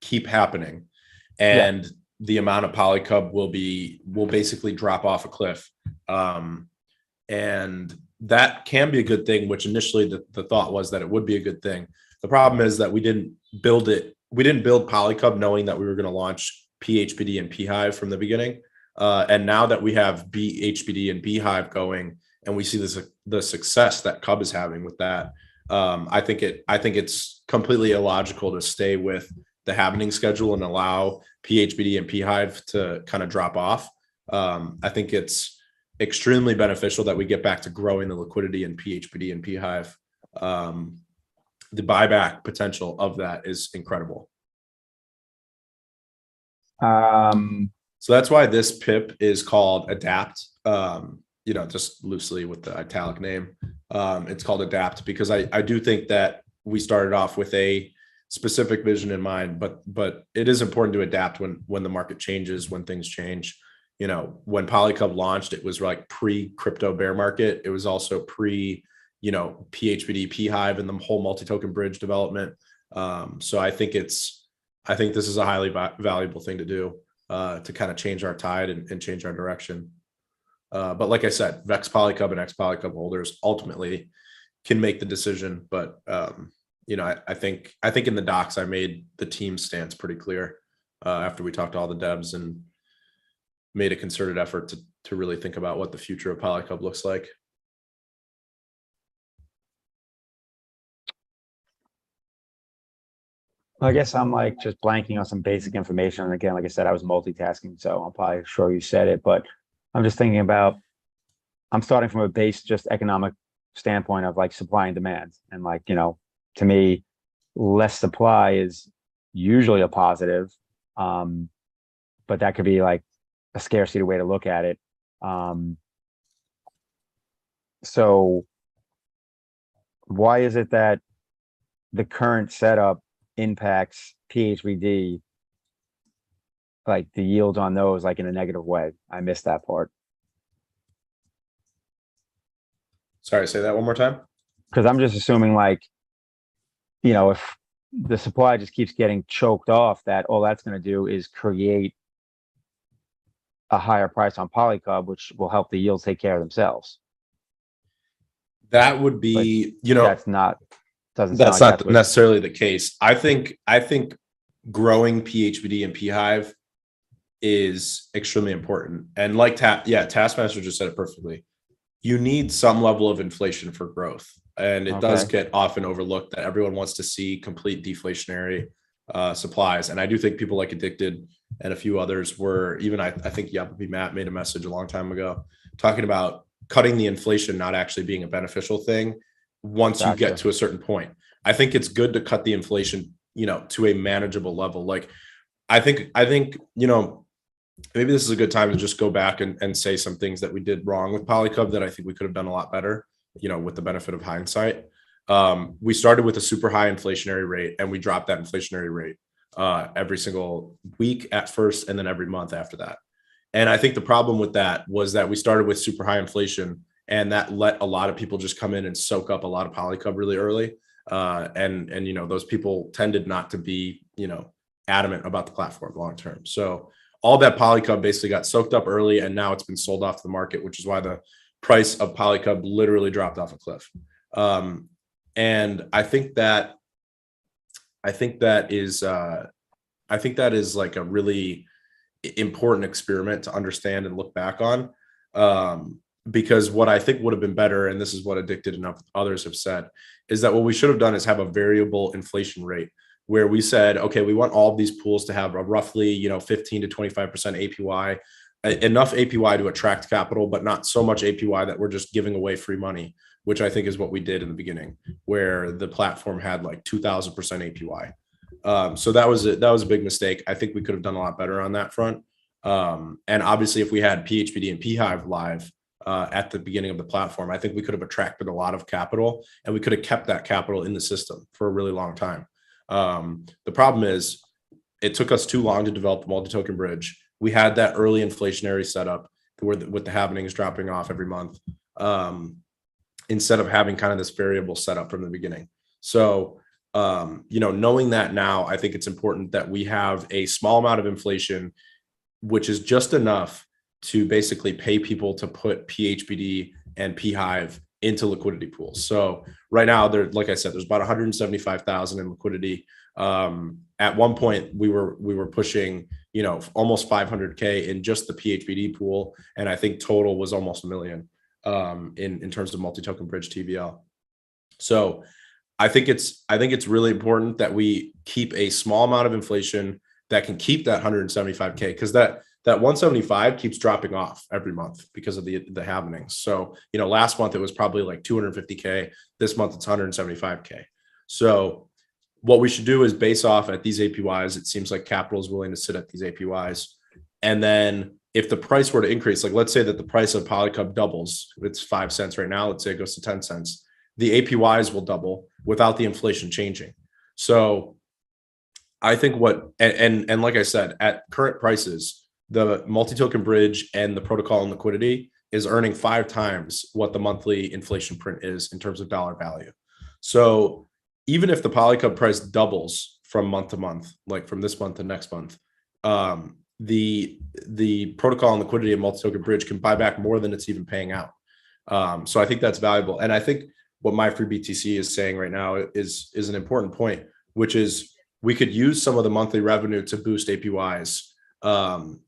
keep happening, Yeah. and the amount of PolyCUB will basically drop off a cliff. And that can be a good thing, which initially the thought was that it would be a good thing. The problem is that we didn't build PolyCUB knowing that we were going to launch PHPD and Phive from the beginning. And now that we have BHPD and Beehive going, and we see the success that CUB is having with that, I think it's completely illogical to stay with the happening schedule and allow PHPD and Phive to kind of drop off. I think it's extremely beneficial that we get back to growing the liquidity in PHPD and Phive. The buyback potential of that is incredible. So that's why this PIP is called Adapt. Just loosely with the italic name. It's called Adapt because I do think that we started off with a specific vision in mind, but it is important to adapt when the market changes, when things change. When PolyCUB launched, it was like pre-crypto bear market. It was also PHPD, Phive, and the whole multi-token bridge development. So I think this is a highly valuable thing to do to kind of change our tide and change our direction. But like I said, Vex PolyCUB and X PolyCUB holders ultimately can make the decision. But I think in the docs I made the team stance pretty clear after we talked to all the devs and made a concerted effort to really think about what the future of PolyCUB looks like. I guess I'm like just blanking on some basic information. And again, like I said, I was multitasking, so I'm probably sure you said it, but I'm just thinking about, I'm starting from a base, just economic standpoint of like supply and demand. And like, to me, less supply is usually a positive. Um, but that could be like a scarcity way to look at it. Um, so why is it that the current setup impacts PHBD, like the yields on those, like in a negative way? I missed that part. Sorry, say that one more time. Because I'm just assuming like, if the supply just keeps getting choked off, that all that's going to do is create a higher price on PolyCUB, which will help the yields take care of themselves. That would But be, that's not, doesn't sound that's like that's not what, necessarily the case. I think growing PHBD and Phive is extremely important. And like Taskmaster just said it perfectly. You need some level of inflation for growth. And it does okay. get often overlooked that everyone wants to see complete deflationary supplies. And I do think people like Addicted and a few others were, even I think Yapapi Matt made a message a long time ago talking about cutting the inflation not actually being a beneficial thing once you get Gotcha. to a certain point. I think it's good to cut the inflation, to a manageable level. Like I think, maybe this is a good time to just go back and say some things that we did wrong with PolyCUB that I think we could have done a lot better, with the benefit of hindsight. We started with a super high inflationary rate and we dropped that inflationary rate every single week at first and then every month after that. And I think the problem with that was that we started with super high inflation and that let a lot of people just come in and soak up a lot of PolyCUB really early. And those people tended not to be, adamant about the platform long term. So all that PolyCUB basically got soaked up early and now it's been sold off the market, which is why the price of PolyCUB literally dropped off a cliff. And I think that is like a really important experiment to understand and look back on. Because what I think would have been better, and this is what Addicted and others have said, is that what we should have done is have a variable inflation rate where we said, okay, we want all of these pools to have a roughly, 15 to 25% APY, enough APY to attract capital, but not so much APY that we're just giving away free money, which I think is what we did in the beginning, where the platform had like 2000% APY. So that was a big mistake. I think we could have done a lot better on that front. And obviously, if we had PHBD and Phive live at the beginning of the platform, I think we could have attracted a lot of capital and we could have kept that capital in the system for a really long time. The problem is it took us too long to develop the multi-token bridge. We had that early inflationary setup with the happenings dropping off every month, instead of having kind of this variable setup from the beginning. So, knowing that now, I think it's important that we have a small amount of inflation, which is just enough to basically pay people to put PHBD and Phive into liquidity pools. So right now, like I said, there's about 175,000 in liquidity. At one point, we were pushing, almost 500K in just the PHBD pool, and I think total was almost $1 million in terms of multi-token bridge TVL. So I think it's really important that we keep a small amount of inflation that can keep that 175K, because that 175 keeps dropping off every month because of the happenings. So, last month it was probably like 250K. This month it's 175K. So what we should do is base off at these APYs. It seems like capital is willing to sit at these APYs. And then if the price were to increase, like let's say that the price of PolyCUB doubles, it's 5 cents right now. Let's say it goes to 10 cents. The APYs will double without the inflation changing. So I think and like I said, at current prices, the multi-token bridge and the protocol and liquidity is earning 5 times what the monthly inflation print is in terms of dollar value. So even if the PolyCUB price doubles from month to month, like from this month to next month, the protocol and liquidity and multi-token bridge can buy back more than it's even paying out. So I think that's valuable. And I think what My Free BTC is saying right now is an important point, which is we could use some of the monthly revenue to boost APYs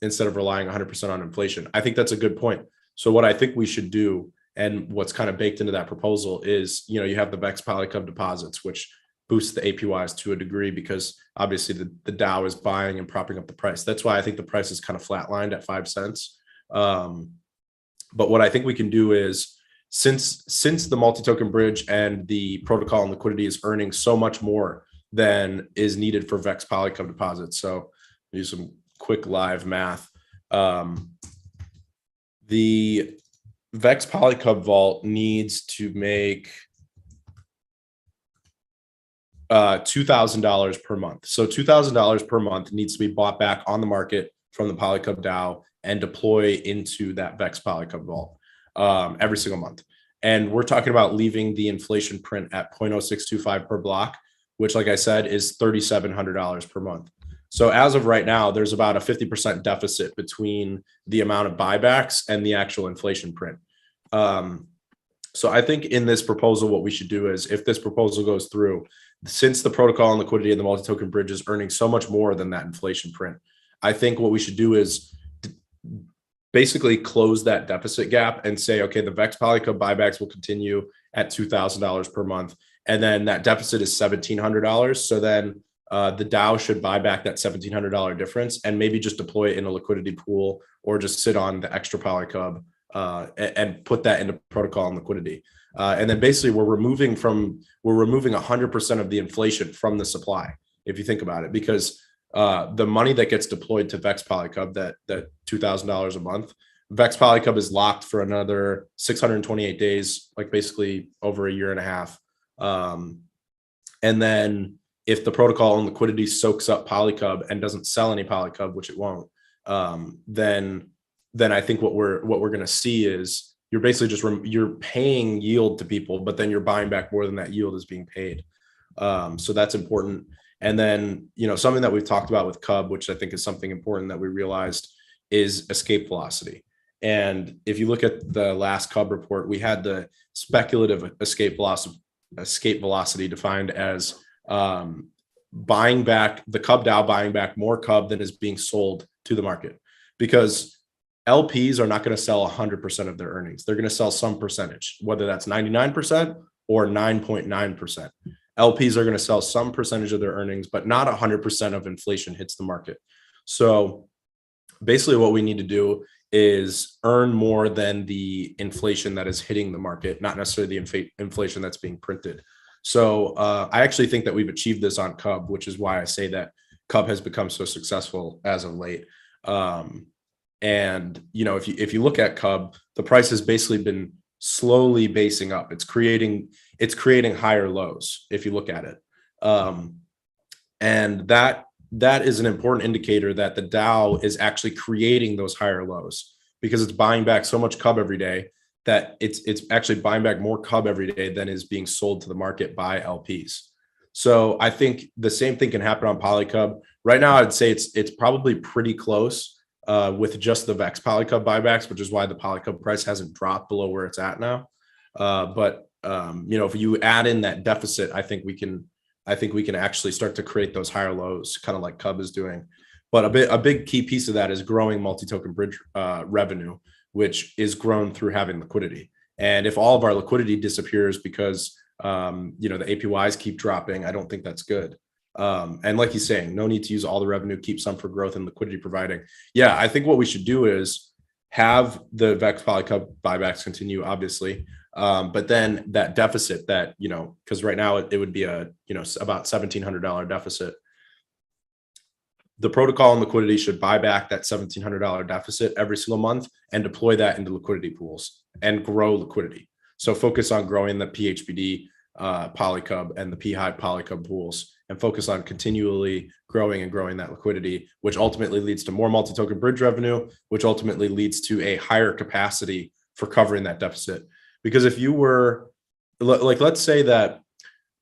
instead of relying 100% on inflation. I think that's a good point. So what I think we should do, and what's kind of baked into that proposal, is you have the BEX PolyCUB deposits, which boosts the APYs to a degree, because obviously the DAO is buying and propping up the price. That's why I think the price is kind of flatlined at 5 cents. But what I think we can do is, since the multi-token bridge and the protocol and liquidity is earning so much more than is needed for VEX PolyCUB deposits. So use some quick live math. The VEX PolyCUB vault needs to make $2,000 per month. So $2,000 per month needs to be bought back on the market from the PolyCUB DAO and deploy into that VEX PolyCUB vault every single month. And we're talking about leaving the inflation print at 0.0625 per block, which, like I said, is $3,700 per month. So as of right now, there's about a 50% deficit between the amount of buybacks and the actual inflation print. So I think in this proposal, what we should do is, if this proposal goes through, since the protocol and liquidity and the multi-token bridge is earning so much more than that inflation print, I think what we should do is basically close that deficit gap and say, okay, the VEX PolyCUB buybacks will continue at $2,000 per month. And then that deficit is $1,700. So then the DAO should buy back that $1,700 difference and maybe just deploy it in a liquidity pool, or just sit on the extra PolyCUB and put that into protocol and liquidity. And then basically we're removing 100% of the inflation from the supply, if you think about it, because the money that gets deployed to VEX PolyCUB, that $2,000 a month, VEX PolyCUB is locked for another 628 days, like basically over a year and a half. And then if the protocol and liquidity soaks up PolyCUB and doesn't sell any PolyCUB, which it won't, then I think what we're going to see is you're basically just you're paying yield to people, but then you're buying back more than that yield is being paid. So that's important. And then, something that we've talked about with CUB, which I think is something important that we realized, is escape velocity. And if you look at the last CUB report, we had the speculative escape velocity defined as buying back the CUB DAO, buying back more CUB than is being sold to the market, because LPs are not going to sell 100% of their earnings. They're going to sell some percentage, whether that's 99% or 9.9%. LPs are going to sell some percentage of their earnings, but not 100% of inflation hits the market. So basically what we need to do is earn more than the inflation that is hitting the market, not necessarily the inflation that's being printed. So I actually think that we've achieved this on CUB, which is why I say that CUB has become so successful as of late. And if you look at CUB, the price has basically been slowly basing up. It's creating higher lows if you look at it. And that is an important indicator that the DAO is actually creating those higher lows, because it's buying back so much CUB every day that it's actually buying back more CUB every day than is being sold to the market by LPs. So I think the same thing can happen on PolyCUB. Right now, I'd say it's probably pretty close with just the VEX PolyCUB buybacks, which is why the PolyCUB price hasn't dropped below where it's at now. But if you add in that deficit, I think we can actually start to create those higher lows, kind of like CUB is doing. But a big key piece of that is growing multi-token bridge revenue, which is grown through having liquidity. And if all of our liquidity disappears because the APYs keep dropping, I don't think that's good. And like he's saying, no need to use all the revenue, keep some for growth and liquidity providing. Yeah, I think what we should do is have the VEX PolyCUB buybacks continue, obviously. But then that deficit that, because right now it would be about $1,700 deficit. The protocol and liquidity should buy back that $1,700 deficit every single month and deploy that into liquidity pools and grow liquidity. So focus on growing the PHBD PolyCUB and the PHI PolyCUB pools, and focus on continually growing that liquidity, which ultimately leads to more multi-token bridge revenue, which ultimately leads to a higher capacity for covering that deficit. Because if you were let's say that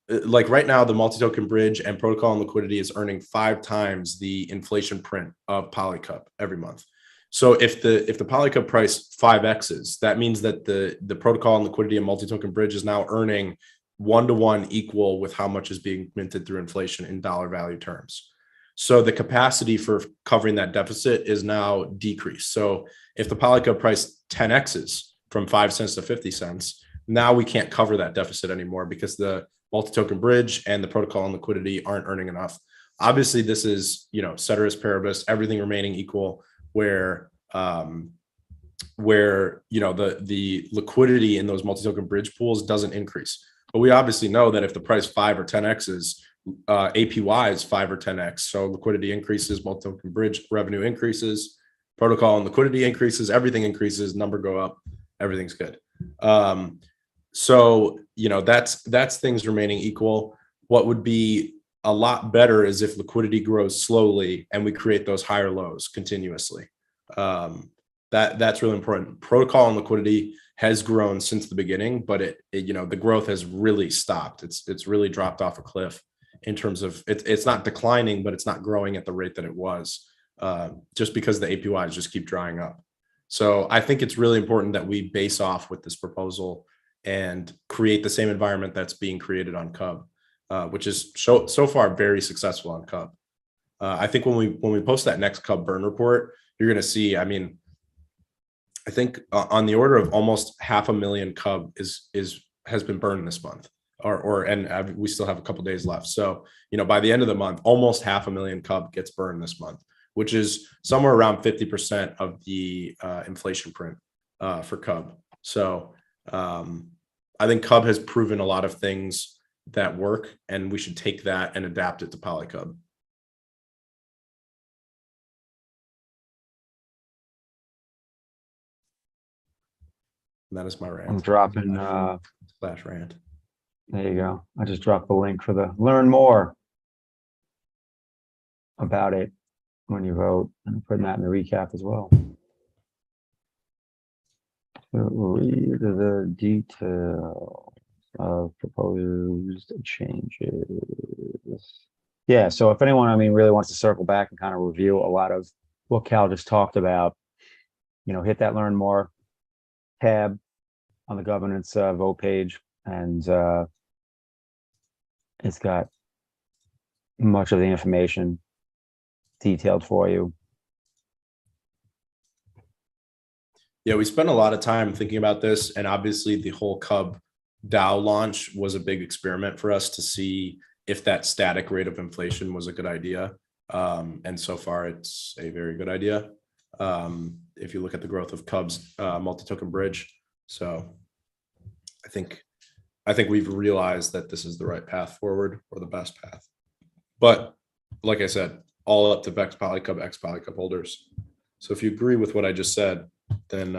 right now, the multi-token bridge and protocol and liquidity is earning 5 times the inflation print of PolyCUB every month. So if the PolyCUB price 5x's, that means that the protocol and liquidity and multi-token bridge is now earning 1-to-1 equal with how much is being minted through inflation in dollar value terms. So the capacity for covering that deficit is now decreased. So if the PolyCUB price 10x's from 5 cents to 50 cents, now we can't cover that deficit anymore, because the multi-token bridge and the protocol and liquidity aren't earning enough. Obviously, this is, you know, ceteris paribus, everything remaining equal, where you know the liquidity in those multi-token bridge pools doesn't increase. But we obviously know that if the price 5 or 10x is APY is 5 or 10x, so liquidity increases, multi-token bridge revenue increases, protocol and liquidity increases, everything increases, number go up, everything's good. So you know that's things remaining equal. What would be a lot better is if liquidity grows slowly and we create those higher lows continuously. That's really important. Protocol and liquidity has grown since the beginning, but it you know, the growth has really stopped. It's really dropped off a cliff in terms of it's not declining, but it's not growing at the rate that it was, just because the APYs just keep drying up. So I think it's really important that we base off with this proposal and create the same environment that's being created on CUB, which is so far very successful on CUB. I think when we post that next CUB burn report, you're going to see, I mean, I think on the order of almost 500,000 CUB has been burned this month, and we still have a couple days left. So, you know, by the end of the month, almost 500,000 CUB gets burned this month, which is somewhere around 50% of the inflation print for CUB. So I think CUB has proven a lot of things that work, and we should take that and adapt it to PolyCUB. And that is my rant. I'm dropping Slash rant. there you go. I just dropped the link for the learn more about it when you vote, and putting that in the recap as well. Read the details of proposed changes. Yeah, so if anyone, I mean, really wants to circle back and kind of review a lot of what Cal just talked about, you know, hit that learn more tab on the governance vote page, and it's got much of the information detailed for you. Yeah, we spent a lot of time thinking about this, and obviously the whole CUB DAO launch was a big experiment for us to see if that static rate of inflation was a good idea. And so far, it's a very good idea. If you look at the growth of CUB's multi-token bridge. So I think we've realized that this is the right path forward, or the best path. But like I said, all up to Vex PolyCUB, X PolyCUB holders. So if you agree with what I just said, then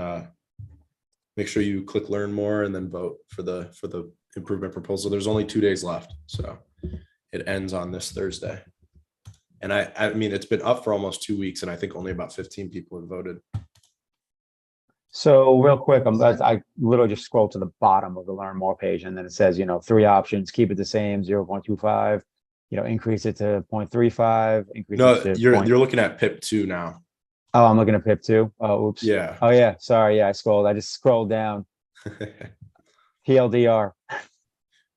make sure you click learn more and then vote for the improvement proposal. There's only 2 days left, so it ends on this Thursday. And I mean, it's been up for almost 2 weeks, and I think only about 15 people have voted. So real quick, I literally just scrolled to the bottom of the learn more page, and then it says, you know, 3 options: keep it the same, 0.25, you know, increase it to 0.35, increase No, it to you're looking at PIP2 now. Oh, I'm looking at PIP2. Oh, oops. Yeah. Oh yeah, sorry. Yeah, I just scrolled down. TLDR.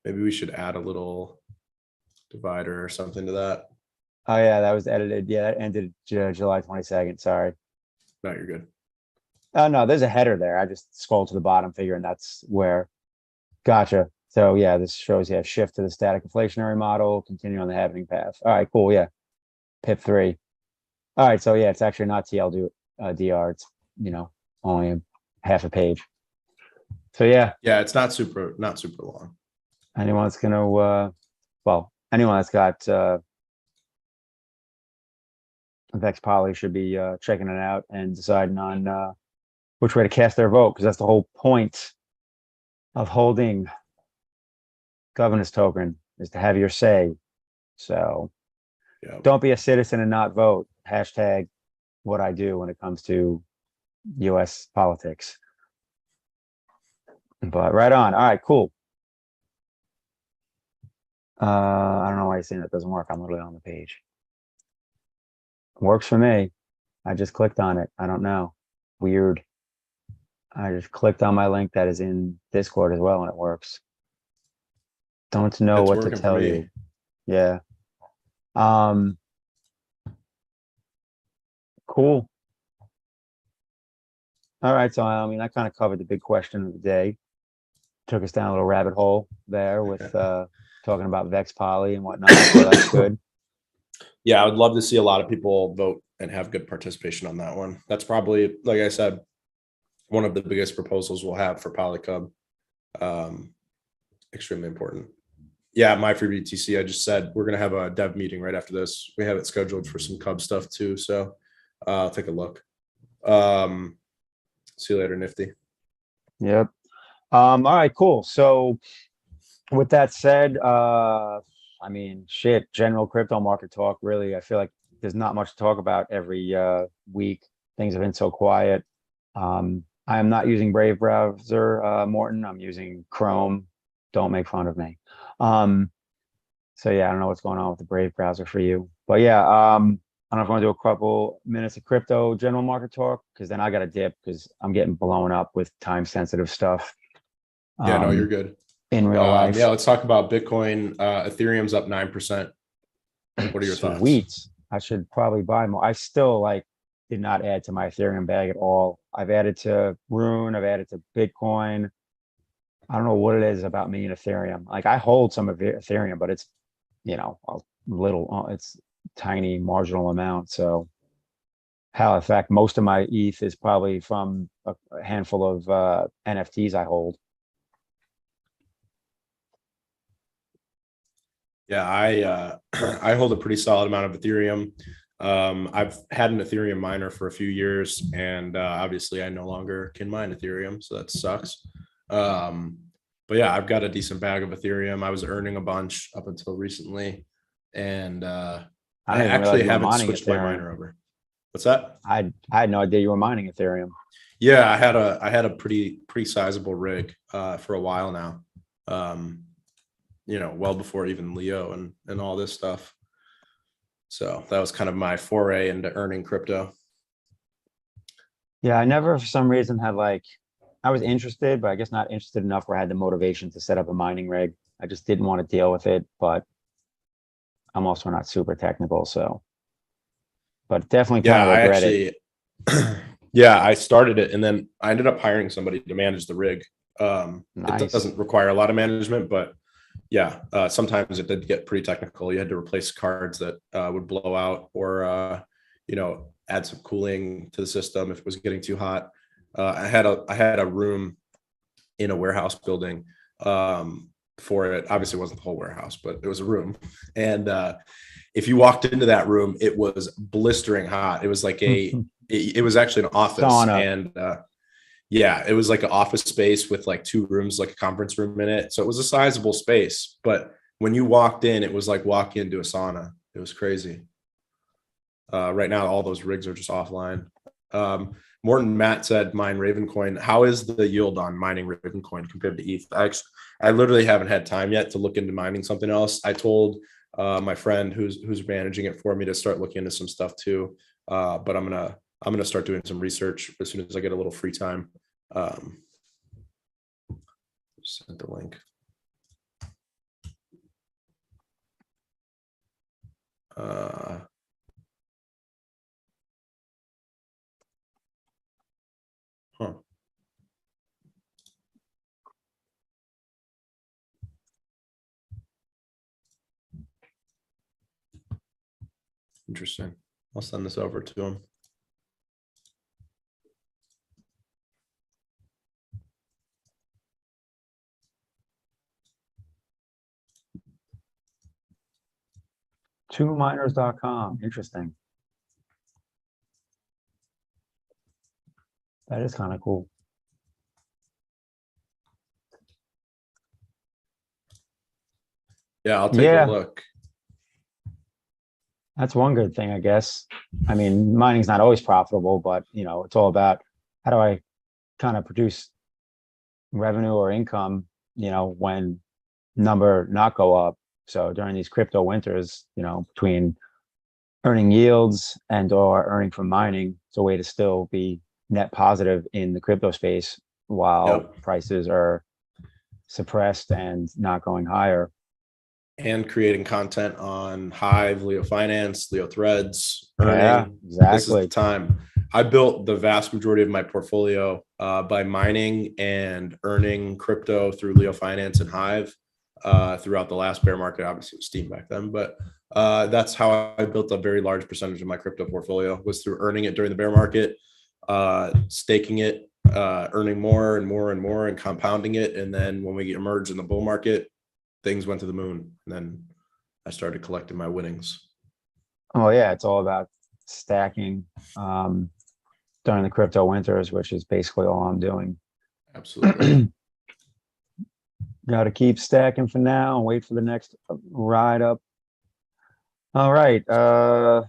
Maybe we should add a little divider or something to that. Oh yeah, that was edited. Yeah, that ended July 22nd. Sorry. No, you're good. Oh no, there's a header there. I just scrolled to the bottom, figuring that's where. Gotcha. So yeah, this shows, yeah, shift to the static inflationary model, continue on the happening path. All right, cool. Yeah. PIP3. All right, so yeah, it's actually not TLDR. It's, you know, only half a page. So yeah. Yeah, it's not super long. Anyone that's gonna anyone that's got Vex Poly should be checking it out and deciding on which way to cast their vote, because that's the whole point of holding governance token, is to have your say. So yeah, don't be a citizen and not vote. Hashtag what I do when it comes to US politics. But right on. All right, cool. I don't know why you're saying that doesn't work. I'm literally on the page. Works for me. I just clicked on it. I don't know. Weird. I just clicked on my link that is in Discord as well, and it works. Don't know what to tell you. Yeah. Cool. All right. So, I mean, I kind of covered the big question of the day. Took us down a little rabbit hole there with talking about Vex Poly and whatnot. So that's good. Yeah, I would love to see a lot of people vote and have good participation on that one. That's probably, like I said, one of the biggest proposals we'll have for PolyCUB. Extremely important. Yeah, my free BTC, I just said we're going to have a dev meeting right after this. We have it scheduled for some CUB stuff too. So I'll take a look. See you later, Nifty. Yep. All right, cool. So with that said, I mean, shit, general crypto market talk, really, I feel like there's not much to talk about every week. Things have been so quiet. I am not using Brave browser, Morton. I'm using Chrome. Don't make fun of me. So yeah, I don't know what's going on with the Brave browser for you. But yeah, I don't know if I want to do a couple minutes of crypto general market talk, because then I got to dip because I'm getting blown up with time sensitive stuff. Yeah, no, you're good. In real life. Yeah, let's talk about Bitcoin. Ethereum's up 9%. What are your thoughts? Sweet. I should probably buy more. I still like did not add to my Ethereum bag at all. I've added to Rune. I've added to Bitcoin. I don't know what it is about me and Ethereum. Like I hold some of Ethereum, but it's, you know, a little, it's tiny marginal amount. So hell, in fact, most of my ETH is probably from a handful of NFTs I hold. Yeah, I hold a pretty solid amount of Ethereum. I've had an Ethereum miner for a few years, and obviously I no longer can mine Ethereum, so that sucks. But yeah, I've got a decent bag of Ethereum. I was earning a bunch up until recently, and I actually haven't switched my miner over. What's that? I had no idea you were mining Ethereum. Yeah, I had a pretty sizable rig for a while now. You know, well before even Leo and all this stuff. So that was kind of my foray into earning crypto. Yeah, I never for some reason had like, I was interested, but I guess not interested enough where I had the motivation to set up a mining rig. I just didn't want to deal with it, but I'm also not super technical, so. But definitely kind of regret it. Yeah, I started it and then I ended up hiring somebody to manage the rig. Nice. It doesn't require a lot of management, but yeah, sometimes it did get pretty technical. You had to replace cards that would blow out or, you know, add some cooling to the system if it was getting too hot. I had a room in a warehouse building for it. Obviously, it wasn't the whole warehouse, but it was a room. And if you walked into that room, it was blistering hot. It was like it was actually an office. Sauna. And yeah, it was like an office space with like 2 rooms, like a conference room in it. So it was a sizable space. But when you walked in, it was like walking into a sauna. It was crazy. Right now, all those rigs are just offline. Morton Matt said mine Ravencoin. How is the yield on mining Ravencoin compared to ETH? I literally haven't had time yet to look into mining something else. I told my friend who's managing it for me to start looking into some stuff too. But I'm gonna start doing some research as soon as I get a little free time. Send the link. Interesting. I'll send this over to him. TwoMiners.com. Interesting. That is kind of cool. Yeah, I'll take a look. That's one good thing, I guess. I mean, mining's not always profitable, but you know, it's all about how do I kind of produce revenue or income, you know, when number not go up. So during these crypto winters, you know, between earning yields and or earning from mining, it's a way to still be net positive in the crypto space while prices are suppressed and not going higher. And creating content on Hive, Leo Finance, LeoThreads, earning. Yeah, exactly. This is the time. I built the vast majority of my portfolio by mining and earning crypto through Leo Finance and Hive. throughout the last bear market. Obviously, it was steam back then, but that's how I built a very large percentage of my crypto portfolio, was through earning it during the bear market, staking it, earning more and more and more, and compounding it. And then when we emerged in the bull market, things went to the moon. And then I started collecting my winnings. Oh yeah, it's all about stacking during the crypto winters, which is basically all I'm doing. Absolutely. Got to keep stacking for now and wait for the next ride up. All right. The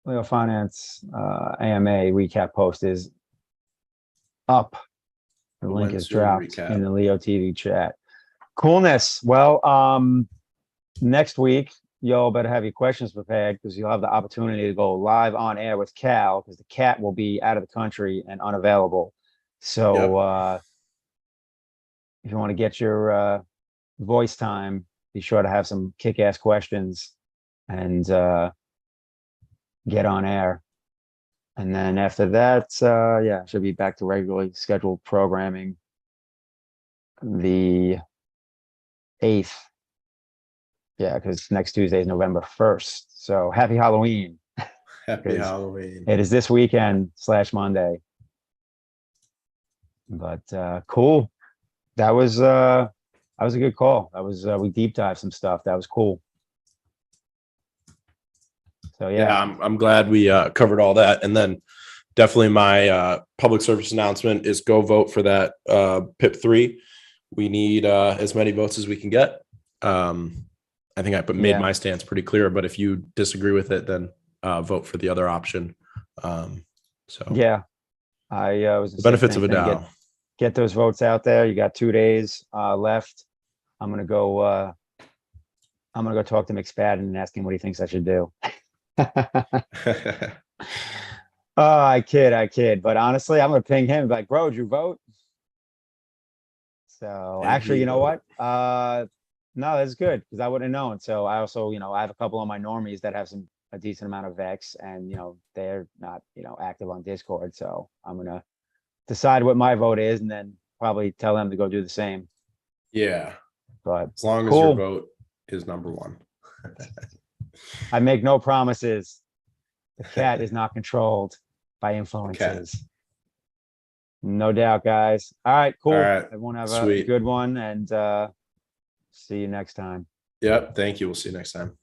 Leo Finance AMA recap post is up. The link is WenSoon dropped recap. in the Leo TV chat. Coolness. Well, next week, y'all better have your questions prepared, because you'll have the opportunity to go live on air with Cal, because the cat will be out of the country and unavailable. So if you want to get your voice time, be sure to have some kick-ass questions and get on air. And then after that, yeah, should be back to regularly scheduled programming the 8th. Yeah, because next Tuesday is November 1st. So happy Halloween. Happy Halloween. It is this weekend / Monday. But cool. That was a good call. That was we deep dive some stuff. That was cool. So yeah, I'm glad we covered all that. And then definitely my public service announcement is go vote for that PIP3. We need as many votes as we can get. I think I made my stance pretty clear, but if you disagree with it, then vote for the other option. So yeah, I was the benefits of a DAO. Get those votes out there. You got 2 days left. I'm gonna go talk to McSpadden and ask him what he thinks I should do. Oh, I kid. But honestly, I'm gonna ping him like, bro, did you vote? So actually, you know what? No, that's good, because I wouldn't have known. So I also, I have a couple of my normies that have a decent amount of Vex, and they're not, active on Discord. So I'm gonna decide what my vote is, and then probably tell them to go do the same. Yeah. But as long as your vote is number one. I make no promises. The cat is not controlled by influences. No doubt, guys. All right, cool. All right. Everyone have a good one, and see you next time. Yep. Thank you. We'll see you next time.